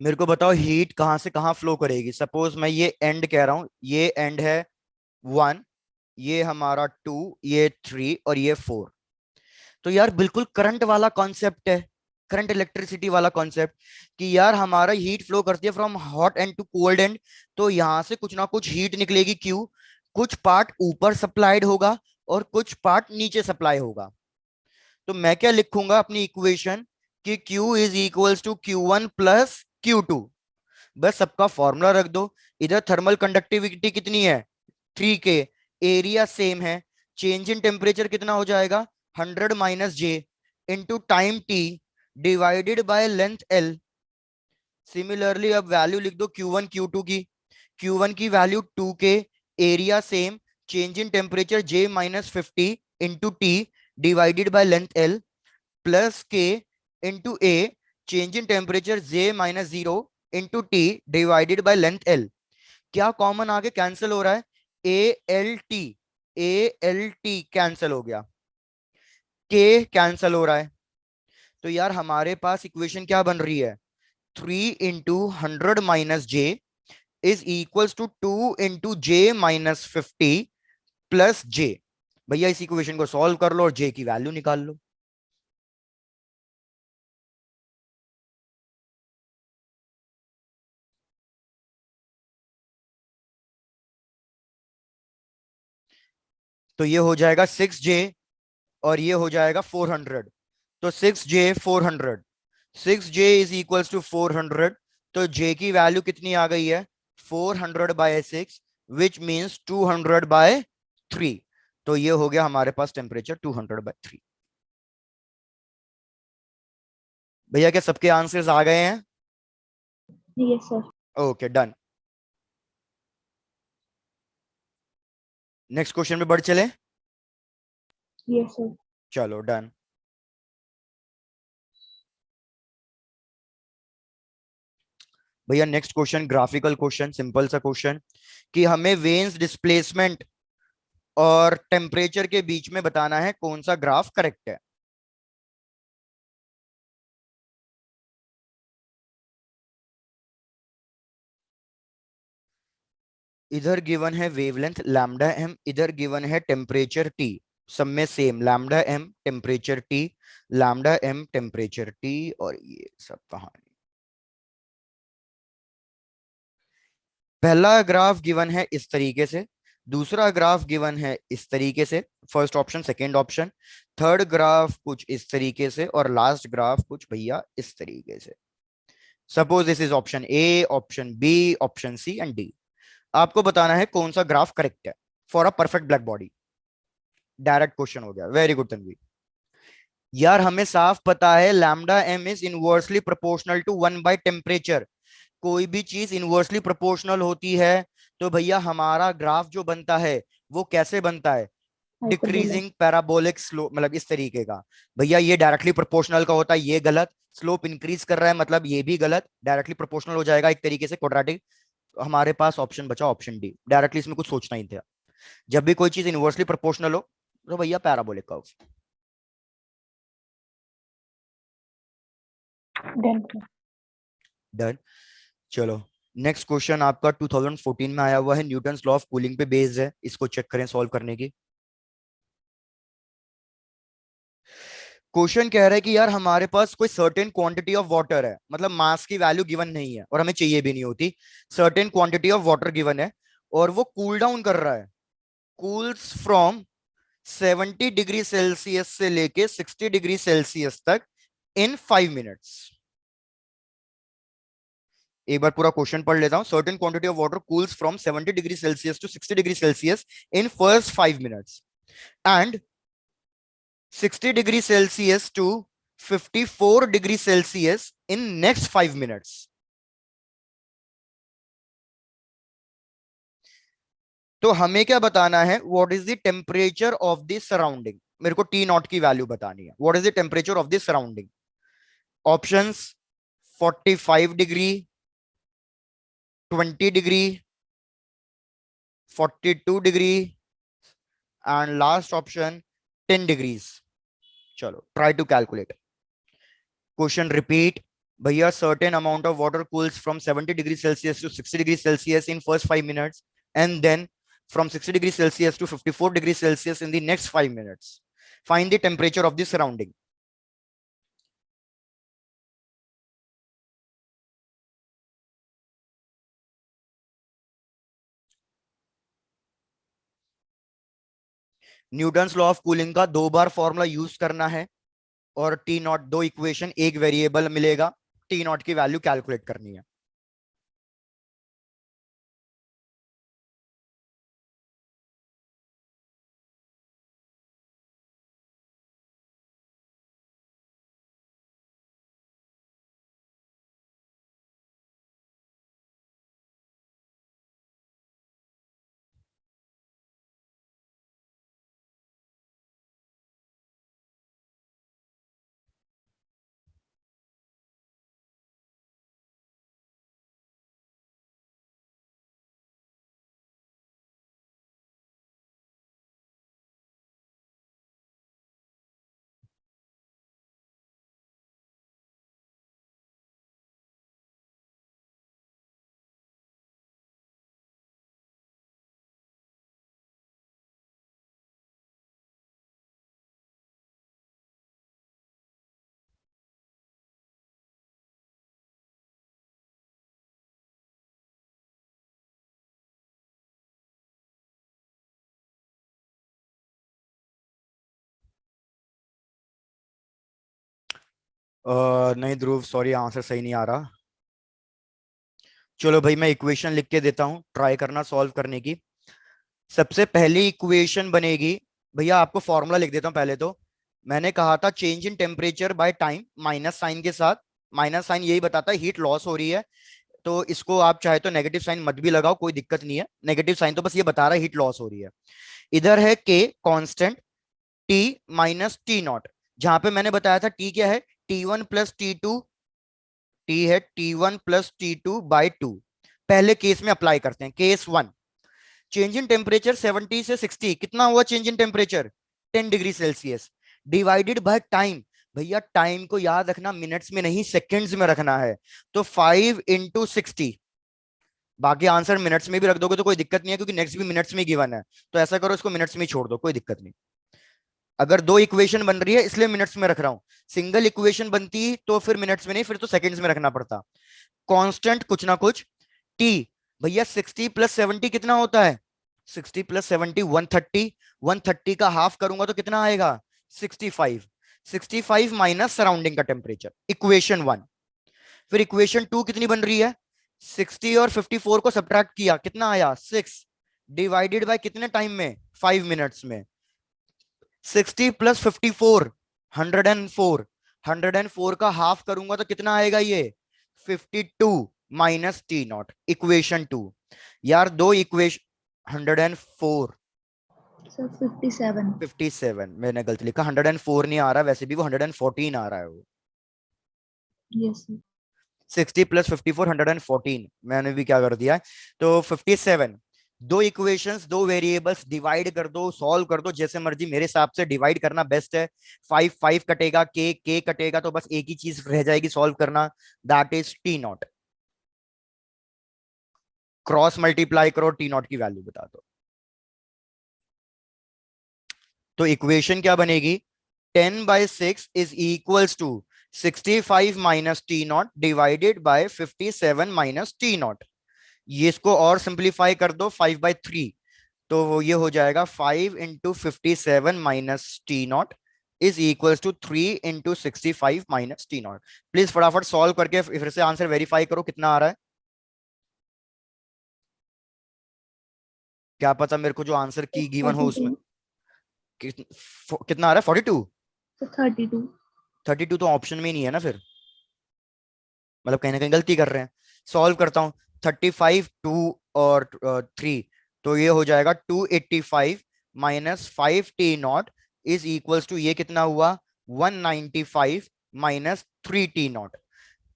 मेरे को बताओ हीट कहां से कहां फ्लो करेगी। सपोज मैं ये एंड कह रहा हूं, ये एंड है 1, ये हमारा 2, ये 3 और ये 4। तो यार बिल्कुल करंट वाला कॉन्सेप्ट है, करंट इलेक्ट्रिसिटी वाला कॉन्सेप्ट कि यार हमारा हीट फ्लो करती है from hot end to cold end, तो यहां से कुछ ना कुछ हीट निकलेगी, क्यों? कुछ पार्ट ऊपर सप्लाइड होगा और कुछ पार्ट नीचे सप्लाई होगा। तो मैं क्या लिखूंगा अपनी इक्वेशन कि Q is equals to Q1 plus Q2। बस सबका फॉर्मूला रख दो। इधर थर्मल कंडक्टिविटी कितनी है? 3K, एरिया सेम है, चेंज इन टेम्परेचर कितना हो जाएगा? 100 minus J into time t divided by length l. Similarly अब वैल्यू लिख दो Q1 Q2 की। Q1 की value 2K, area same, change in temperature J minus 50 into t divided by length l, plus K into A, change in temperature J minus 0 into t divided by length l. क्या common आगे cancel हो रहा है? ए cancel हो गया, के cancel हो रहा है। तो यार हमारे पास इक्वेशन क्या बन रही है? 3 into 100 - j is equals to 2 into j - 50 plus j। भैया इस इक्वेशन को सॉल्व कर लो और j की वैल्यू निकाल लो। तो ये हो जाएगा 6j और ये हो जाएगा 400। तो 6j 400, 6j is equals to 400। तो j की वैल्यू कितनी आ गई है? 400/6, विच मीन्स 200/3। तो ये हो गया हमारे पास टेम्परेचर 200/3। भैया क्या सबके आंसर्स आ गए हैं? Yes sir. Okay done. Next question में बढ़ चले। Yes sir. चलो डन। भैया next question graphical question, simple सा क्वेश्चन कि हमें वेन्स डिस्प्लेसमेंट और टेम्परेचर के बीच में बताना है कौन सा ग्राफ करेक्ट है। इधर गिवन है वेवलेंथ लैम्डा एम, इधर गिवन है टेम्परेचर टी। सब में same lambda M temperature T, lambda M temperature T, और ये सब कहानी। पहला ग्राफ गिवन है इस तरीके से, दूसरा ग्राफ गिवन है इस तरीके से, first option second option, third graph कुछ इस तरीके से और लास्ट ग्राफ कुछ भैया इस तरीके से। Suppose this is option A, option B, option C and D. आपको बताना है कौन सा ग्राफ करेक्ट है for a perfect black body. Direct question हो गया, वेरी गुड तन्वी। यार हमें साफ पता है lambda m is inversely proportional to 1/टेम्परेचर। कोई भी चीज इनवर्सली प्रोपोर्शनल होती है तो भैया हमारा ग्राफ जो बनता है वो कैसे बनता है? हाइपरबोला। डिक्रीजिंग पैराबोलिक स्लोप, मतलब इस तरीके का। भैया ये डायरेक्टली प्रोपोर्शनल का होता है, ये गलत। स्लोप इंक्रीज कर रहा है मतलब ये भी गलत, डायरेक्टली प्रोपोर्शनल हो जाएगा एक तरीके से क्वाड्रेटिक। हमारे पास ऑप्शन बचा ऑप्शन डी, डायरेक्टली इसमें कुछ सोचना ही था। जब भी कोई चीज इनवर्सली प्रोपोर्शनल हो तो भैया पैराबोलिक कर्व। डन। डन। चलो नेक्स्ट क्वेश्चन आपका 2014 में आया हुआ है, न्यूटन्स लॉ ऑफ कूलिंग पे बेस्ड है, इसको चेक करें सॉल्व करने की। क्वेश्चन कह रहा है कि यार हमारे पास कोई सर्टेन क्वांटिटी ऑफ वाटर है, मतलब मास की वैल्यू गिवन नहीं है और हमें चाहिए भी नहीं होती। Certain quantity of water given है और वो कूल डाउन कर रहा है, कूल्स फ्रॉम 70 डिग्री सेल्सियस से लेके 60 डिग्री सेल्सियस तक इन 5 मिनट्स। एक बार पूरा क्वेश्चन पढ़ लेता हूं। Certain quantity of water cools from 70 degree Celsius to 60 degree Celsius in first 5 minutes and 60 degree Celsius to 54 degree Celsius in next 5 minutes. तो हमें क्या बताना है? What is the temperature of the surrounding. मेरे को टी नॉट की value बतानी है। What is the temperature of the surrounding? Options 45 degree, 20 degree, 42 degree and last option 10 degrees. चलो try to calculate. Question repeat. भैया certain amount of water cools from 70 degree Celsius to 60 degree Celsius in first 5 minutes and then from 60 degree Celsius to 54 degree Celsius in the next 5 minutes. Find the temperature of the surrounding. Newton's law of cooling का 2 बार formula use करना है और T not, 2 equation, एक variable मिलेगा, T naught की value calculate करनी है। नहीं ध्रुव, सॉरी, आंसर सही नहीं आ रहा। चलो भाई, मैं इक्वेशन लिख के देता हूँ, ट्राई करना सॉल्व करने की। सबसे पहली इक्वेशन बनेगी, भैया आपको फॉर्मूला लिख देता हूँ पहले तो। मैंने कहा था change in temperature by time, minus sign के साथ। माइनस साइन यही बताता है हीट लॉस हो रही है, तो इसको आप चाहे तो नेगेटिव साइन मत भी लगाओ, कोई दिक्कत नहीं है। नेगेटिव साइन तो बस ये बता रहा है हीट लॉस हो रही है। इधर है के constant, T minus T not. जहां पे मैंने बताया था टी क्या है, T1 + T2। टी है T1 + T2/2। पहले केस में अप्लाई करते हैं, केस 1। चेंज इन टेम्परेचर 70 से 60, कितना हुआ change in temperature? 10 degree Celsius. Divided by time, भैया टाइम को याद रखना मिनट्स में नहीं सेकेंड्स में रखना है, तो 5 × 60। बाकी आंसर मिनट्स में भी रख दोगे तो कोई दिक्कत नहीं है, क्योंकि नेक्स्ट भी मिनट्स में गिवन है। तो ऐसा करो, इसको मिनट्स में ही छोड़ दो, कोई दिक्कत नहीं। अगर 2 इक्वेशन बन रही है इसलिए मिनट्स में रख रहा हूं, सिंगल इक्वेशन बनती तो फिर मिनट्स में नहीं, फिर तो सेकंड्स में रखना पड़ता। कांस्टेंट कुछ ना कुछ, टी। भैया 60 + 70 कितना होता है? 60 + 70 130। 130 का हाफ करूंगा तो कितना आएगा? 65। 65 माइनस सराउंडिंग का टेम्परेचर, इक्वेशन 1। फिर इक्वेशन 2 कितनी बन रही है? 60 और 54 को सब्ट्रैक्ट किया, कितना आया? 6। डिवाइडेड बाय कितने टाइम में? 5 मिनट्स में। 60 + 54, 104। 104 का हाफ करूंगा तो कितना आएगा ये? 52 माइनस टी नॉट, इक्वेशन 2। यार दो इक्वेशन, 104। सर 57। 57 मैंने गलती लिखा, 104 नहीं आ रहा, वैसे भी वो 114 आ रहा है वो। Yes sir. 60 + 54, 114, मैंने भी क्या कर दिया है। तो 57। दो इक्वेशंस, दो वेरिएबल्स, डिवाइड कर दो, सॉल्व कर दो, जैसे मर्जी, मेरे हिसाब से डिवाइड करना बेस्ट है। 5 5 कटेगा, के कटेगा, तो बस एक ही चीज रह जाएगी सॉल्व करना, that is T naught. Cross multiply करो, टी नॉट की वैल्यू बता दो। तो इक्वेशन क्या बनेगी? 10/6 is equals to 65 minus T naught divided by 57 minus T naught. ये इसको और सिंप्लीफाई कर दो, 5/3। तो वो ये हो जाएगा 5 × 57 minus T naught is equals to 3 × 65 minus T naught. Please फटाफट सॉल्व करके फिर से आंसर वेरीफाई करो कितना आ रहा है। क्या पता मेरे को जो आंसर की गिवन हो 32। उसमें कितना आ रहा है? 42। सर 32। 32 तो ऑप्शन में ही नहीं है ना फिर, मतलब कहीं ना कहीं गलती कर रहे हैं। सॉल्व करता हूँ, 35, 2 और 3, तो ये हो जाएगा 285 minus 5 T naught is equals to, ये कितना हुआ? 195 माइनस 3 टी नॉट।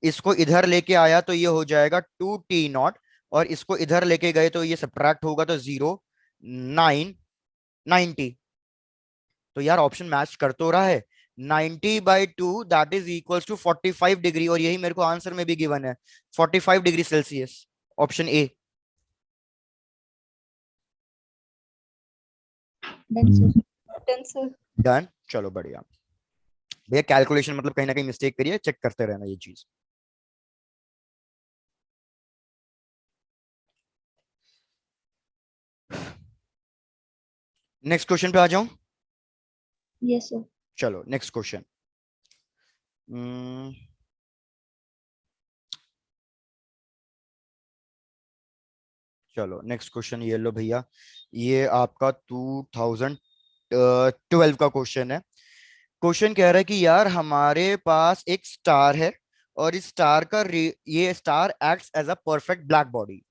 इसको इधर लेके आया तो ये हो जाएगा 2 टी नॉट, और इसको इधर लेके गए तो ये सब्ट्रैक्ट होगा तो 0, 9, 90। तो यार ऑप्शन मैच कर तो रहा है। 90/2 that is equals to 45 degree, और यही मेरे को आंसर में भी गिवन है, 45 degree Celsius, option A. Done sir. Done sir. Done, चलो बढ़िया। भैया कैलकुलेशन मतलब कहीं ना कहीं मिस्टेक करिए, चेक करते रहना ये चीज। नेक्स्ट क्वेश्चन पे आ जाऊं। Yes sir. चलो नेक्स्ट क्वेश्चन। चलो नेक्स्ट क्वेश्चन ये लो भैया, ये आपका 2012 का क्वेश्चन है। क्वेश्चन कह रहा है कि यार हमारे पास एक स्टार है और इस स्टार का ये star acts as a perfect black body.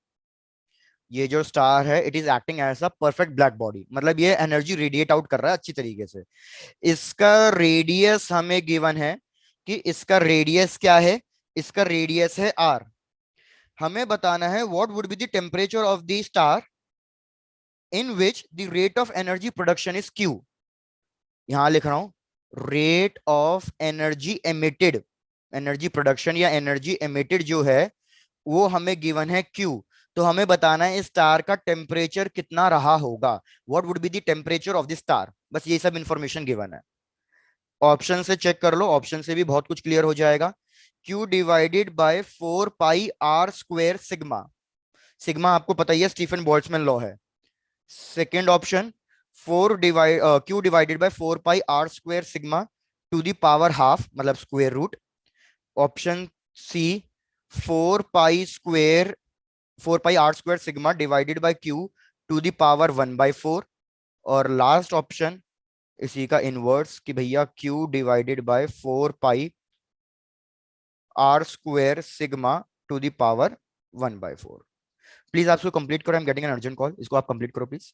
ये जो स्टार है it is acting as a perfect black body, मतलब ये एनर्जी रेडिएट आउट कर रहा है अच्छी तरीके से। इसका रेडियस हमें गिवन है कि इसका रेडियस क्या है, इसका रेडियस है आर। हमें बताना है what would be the temperature of the star in which the rate of energy production is Q. यहां लिख रहा हूं rate of energy emitted, energy production या एनर्जी एमिटेड जो है वो हमें गिवन है क्यू। तो हमें बताना है इस स्टार का टेम्परेचर कितना रहा होगा, what would be the temperature of the star. बस ये सब इंफॉर्मेशन गिवन है। ऑप्शन से चेक कर लो, ऑप्शन से भी बहुत कुछ क्लियर हो जाएगा। Q divided by 4 pi r square sigma. Sigma आपको पता ही है स्टीफन बोल्ट्जमैन लॉ है। Second option Q divided by 4 pi r square sigma to the power half मतलब square root. Option C 4 pi r square sigma divided by Q to the power 1/4। और last option इसी का inverse कि भैया Q divided by 4 pi r square sigma to the power 1/4। Please आप इसको complete करो, I am getting an urgent call, इसको आप कंप्लीट करो प्लीज।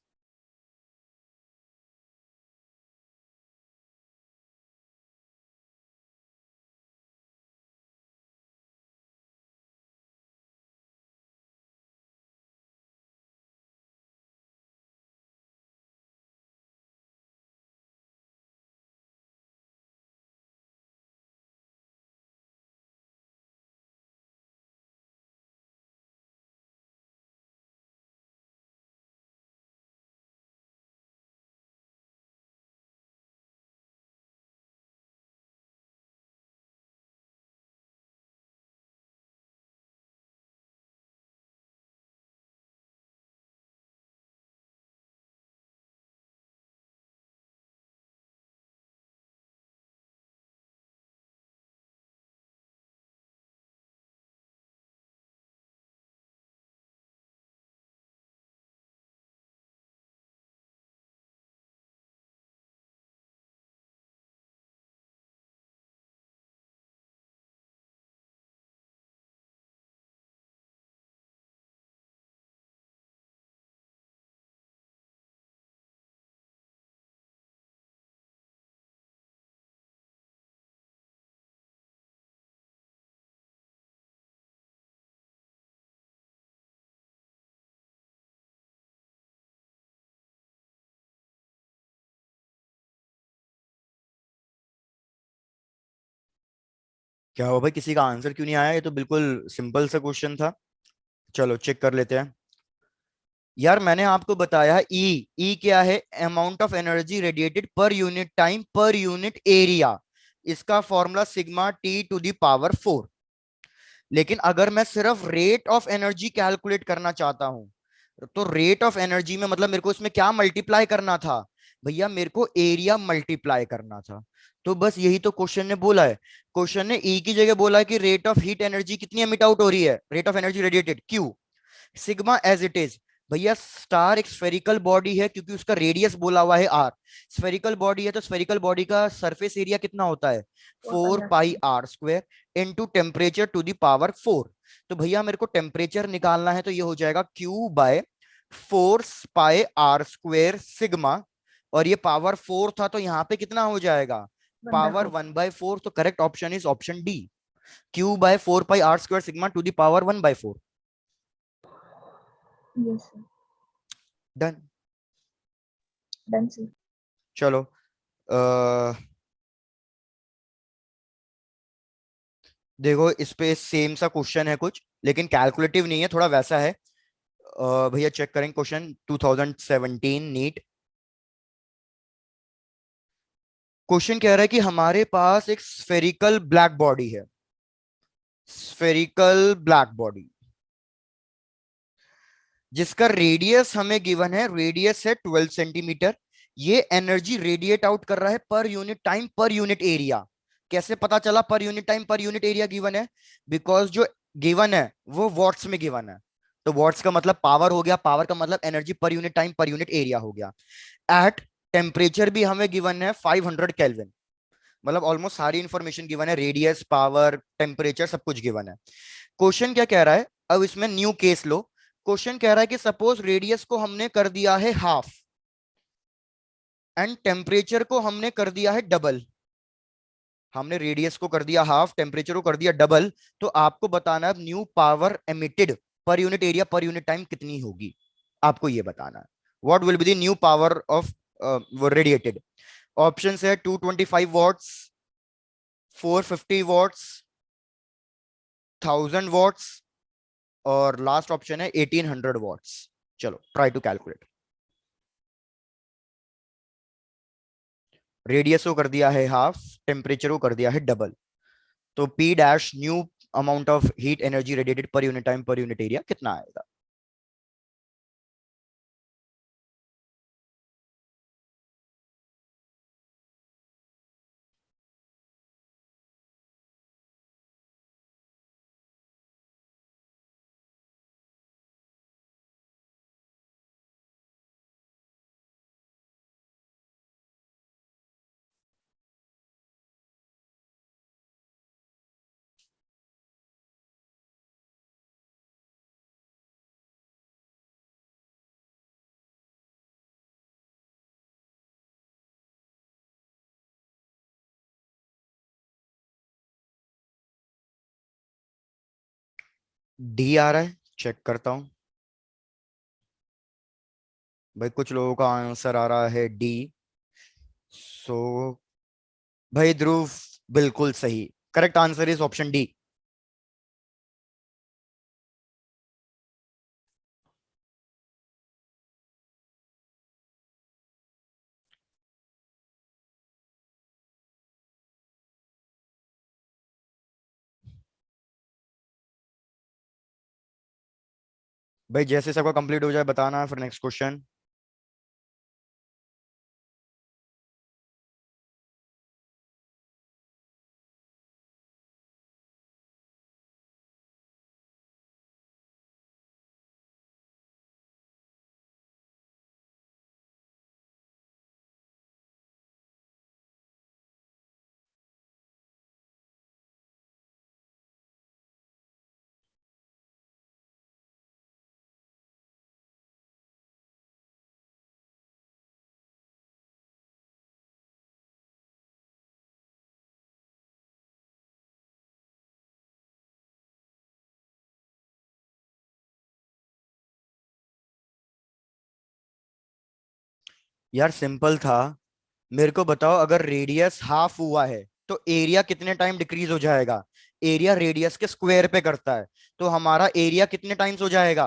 क्या हुआ भाई, किसी का आंसर क्यों नहीं आया? ये तो बिल्कुल सिंपल सा क्वेश्चन था। चलो चेक कर लेते हैं। यार मैंने आपको बताया ई क्या है, amount of energy radiated per unit time per unit area. इसका formula sigma t to the power 4। लेकिन अगर मैं सिर्फ रेट ऑफ एनर्जी कैलकुलेट करना चाहता हूं तो रेट ऑफ एनर्जी में मतलब मेरे को इसमें क्या मल्टीप्लाई करना था भैया, मेरे को एरिया मल्टीप्लाई करना था। तो बस यही तो क्वेश्चन ने बोला है। क्वेश्चन ने ई की जगह बोला है कि रेट ऑफ हीट एनर्जी कितनी एमिट आउट हो रही है, rate of energy radiated Q, sigma as it is. भैया स्टार एक स्फेरिकल बॉडी है क्योंकि उसका रेडियस बोला हुआ है आर। स्फेरिकल बॉडी है तो स्फेरिकल बॉडी का सरफेस एरिया कितना होता है, 4 pi r square into temperature to the power 4। तो भैया मेरे को टेम्परेचर निकालना है तो ये हो जाएगा Q bye 4 pi r square sigma. और ये पावर 4 था तो यहाँ पे कितना हो जाएगा, पावर 1/4। तो correct option is option D, Q/4 pi r square sigma to the power 1/4। Yes sir. Done. Done sir. चलो देखो इस पे सेम सा क्वेश्चन है कुछ, लेकिन कैलकुलेटिव नहीं है, थोड़ा वैसा है। भैया चेक करें क्वेश्चन 2017 नीट। क्वेश्चन कह रहा है कि हमारे पास एक स्फेरिकल ब्लैक बॉडी है, स्फेरिकल ब्लैक बॉडी जिसका रेडियस हमें गिवन है, रेडियस है 12 सेंटीमीटर। ये एनर्जी रेडिएट आउट कर रहा है पर unit time per unit area. कैसे पता चला पर unit time per unit area given है? बिकॉज जो गिवन है वो वॉट्स में गिवन है। तो वॉट्स का मतलब पावर हो गया, पावर का मतलब एनर्जी पर unit time per unit area हो गया। एट टेम्परेचर भी हमें गिवन है 500 केल्विन। मतलब ऑलमोस्ट सारी इंफॉर्मेशन गिवन है, रेडियस, पावर, टेम्परेचर, सब कुछ गिवन है। क्वेश्चन क्या कह रहा है, अब इसमें न्यू केस लो। क्वेश्चन कह रहा है कि सपोज रेडियस को हमने कर दिया है हाफ एंड टेम्परेचर को हमने कर दिया है डबल। हमने रेडियस को कर दिया हाफ, टेम्परेचर को कर दिया डबल। तो आपको बताना है अब न्यू पावर एमिटेड पर यूनिट एरिया पर यूनिट टाइम कितनी होगी, आपको ये बताना है। What will be the new power of radiated? Option है 225 वॉट्स, 450 वॉट्स, 1000 वॉट्स, और लास्ट ऑप्शन है 1800 वॉट्स। चलो ट्राई टू कैलकुलेट। रेडियस को कर दिया है हाफ, टेम्परेचर को कर दिया है डबल, तो P dash new amount of heat energy radiated per unit time per unit area कितना आएगा? डी आ रहा है, चेक करता हूं। भाई कुछ लोगों का आंसर आ रहा है डी। सो भाई ध्रुव, बिल्कुल सही। Correct answer is option D. भाई जैसे सबका कंप्लीट हो जाए बताना, फिर नेक्स्ट क्वेश्चन। यार सिंपल था। मेरे को बताओ, अगर रेडियस हाफ हुआ है तो एरिया कितने टाइम डिक्रीज हो जाएगा? एरिया रेडियस के स्क्वायर पे करता है, तो हमारा एरिया कितने टाइम्स हो जाएगा?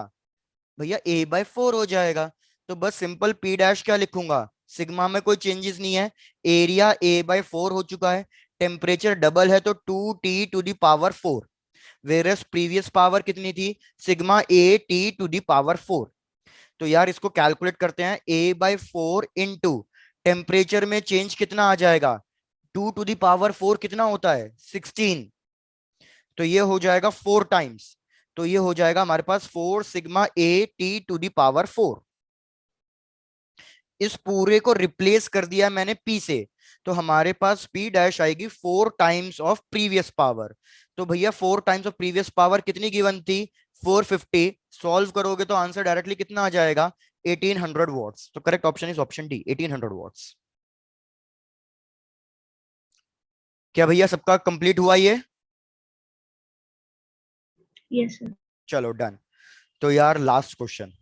भैया A/4 हो जाएगा। तो बस सिंपल P डैश क्या लिखूंगा, सिग्मा में कोई चेंजेस नहीं है, एरिया A/4 हो चुका है। टेम्परेचर डबल है तो 2T⁴। वेरस प्रीवियस पावर कितनी थी, सिग्मा A T⁴। तो यार इसको कैलकुलेट करते हैं, A/4 इंटू टेम्परेचर में चेंज कितना आ जाएगा, 2⁴ कितना होता है, 16। तो ये हो जाएगा 4 टाइम्स। तो ये हो जाएगा हमारे पास 4 सिग्मा A T⁴। इस पूरे को रिप्लेस कर दिया मैंने P से, तो हमारे पास P डैश आएगी 4 टाइम्स ऑफ प्रीवियस पावर। तो भैया 4 टाइम्स ऑफ प्रीवियस पावर कितनी गिवन थी, 450। सॉल्व करोगे तो आंसर डायरेक्टली कितना आ जाएगा, 1800 वॉट्स। तो correct option is option D, 1800 watts. क्या भैया सबका कंप्लीट हुआ ये? Yes sir. चलो डन। तो यार last question,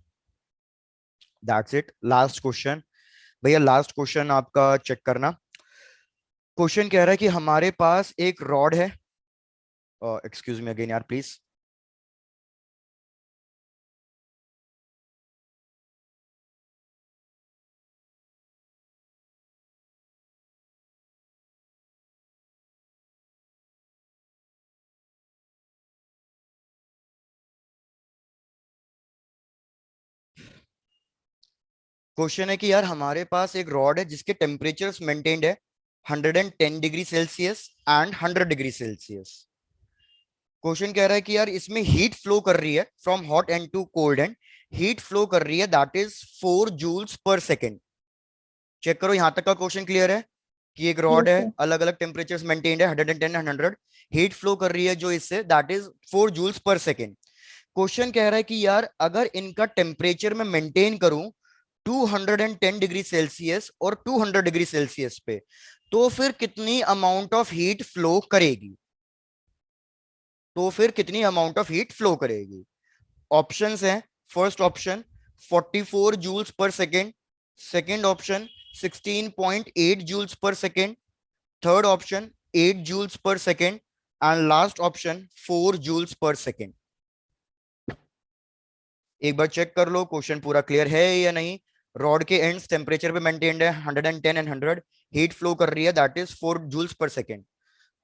that's it, last question. भैया लास्ट क्वेश्चन आपका चेक करना। क्वेश्चन कह रहा है कि हमारे पास एक रॉड है, एक्सक्यूज मी अगेन यार प्लीज। क्वेश्चन है कि यार हमारे पास एक रॉड है जिसके टेम्परेचर मेंटेन्ड है 110 degree Celsius and 100 degree Celsius. Question कह रहा है कि यार इसमें हीट फ्लो कर रही है from hot end to cold end, heat flow कर रही है that is 4 joules per second. Check करो यहां तक का क्वेश्चन क्लियर है कि एक रॉड यस है, सर। अलग अलग टेम्परेचर मेंटेन्ड है 110 एंड 100, हीट फ्लो कर रही है जो इससे that is 4 joules per second. Question कह रहा है कि यार अगर इनका टेम्परेचर मैं मेंटेन करूं 210 डिग्री सेल्सियस और 200 डिग्री सेल्सियस पे, तो फिर कितनी अमाउंट ऑफ हीट फ्लो करेगी, तो फिर कितनी अमाउंट ऑफ हीट फ्लो करेगी। ऑप्शंस हैं, first option 44 joules per second, second option 16.8 joules per second, third option 8 joules per second and last option 4 joules per second. एक बार चेक कर लो question पूरा क्लियर है या नहीं। रॉड के एंड्स टेम्परेचर पे मेंटेन्ड है 110 एंड 100, हीट फ्लो कर रही है that is 4 joules per second.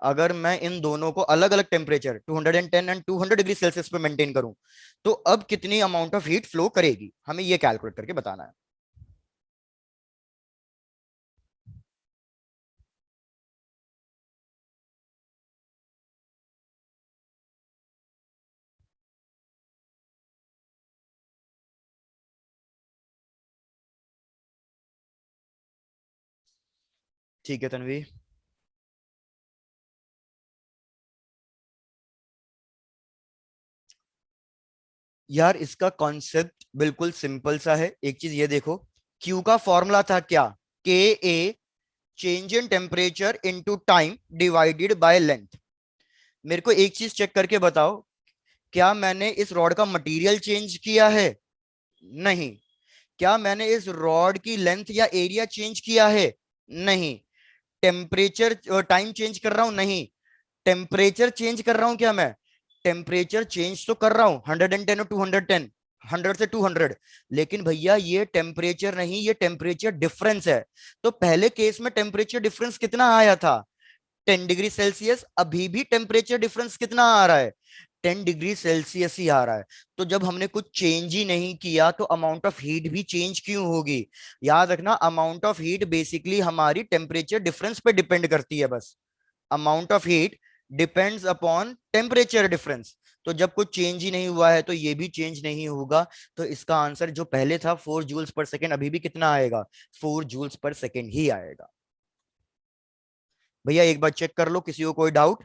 अगर मैं इन दोनों को अलग अलग टेम्परेचर 210 एंड 200 डिग्री सेल्सियस पे मेंटेन करूं, तो अब कितनी अमाउंट ऑफ हीट फ्लो करेगी, हमें ये कैलकुलेट करके बताना है। ठीक है तन्वी। यार इसका कॉन्सेप्ट बिल्कुल सिंपल सा है, एक चीज ये देखो, क्यू का फॉर्मूला था क्या, के ए change in temperature into time divided by length. मेरे को एक चीज चेक करके बताओ, क्या मैंने इस रॉड का मटेरियल चेंज किया है? नहीं। क्या मैंने इस रॉड की लेंथ या एरिया चेंज किया है? नहीं। टेम्परेचर टाइम चेंज कर रहा हूं? नहीं। टेम्परेचर चेंज कर रहा हूं क्या मैं? टेम्परेचर चेंज तो कर रहा हूं 110 और 210, 100 से 200, लेकिन भैया ये टेम्परेचर नहीं, ये टेम्परेचर डिफरेंस है। तो पहले केस में टेम्परेचर डिफरेंस कितना आया था? 10 डिग्री सेल्सियस। अभी भी टेम्परेचर डिफरेंस कितना आ रहा है? 10 डिग्री सेल्सियस ही आ रहा है। तो जब हमने कुछ चेंज ही नहीं किया तो अमाउंट ऑफ हीट भी चेंज क्यों होगी? याद रखना, अमाउंट ऑफ हीट बेसिकली हमारी टेम्परेचर डिफरेंस पे डिपेंड करती है बस। Amount of heat depends upon temperature difference. तो जब कुछ चेंज ही नहीं हुआ है तो ये भी चेंज नहीं होगा। तो इसका आंसर जो पहले था 4 जूल्स पर सेकेंड, अभी भी कितना आएगा? 4 जूल्स पर सेकेंड ही आएगा। भैया एक बार चेक कर लो, किसी को कोई doubt?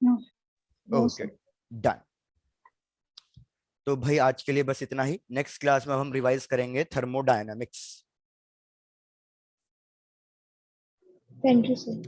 No. No okay, sir. Done. तो भाई आज के लिए बस इतना ही, नेक्स्ट क्लास में हम रिवाइज करेंगे थर्मोडायनामिक्स। Thank you sir.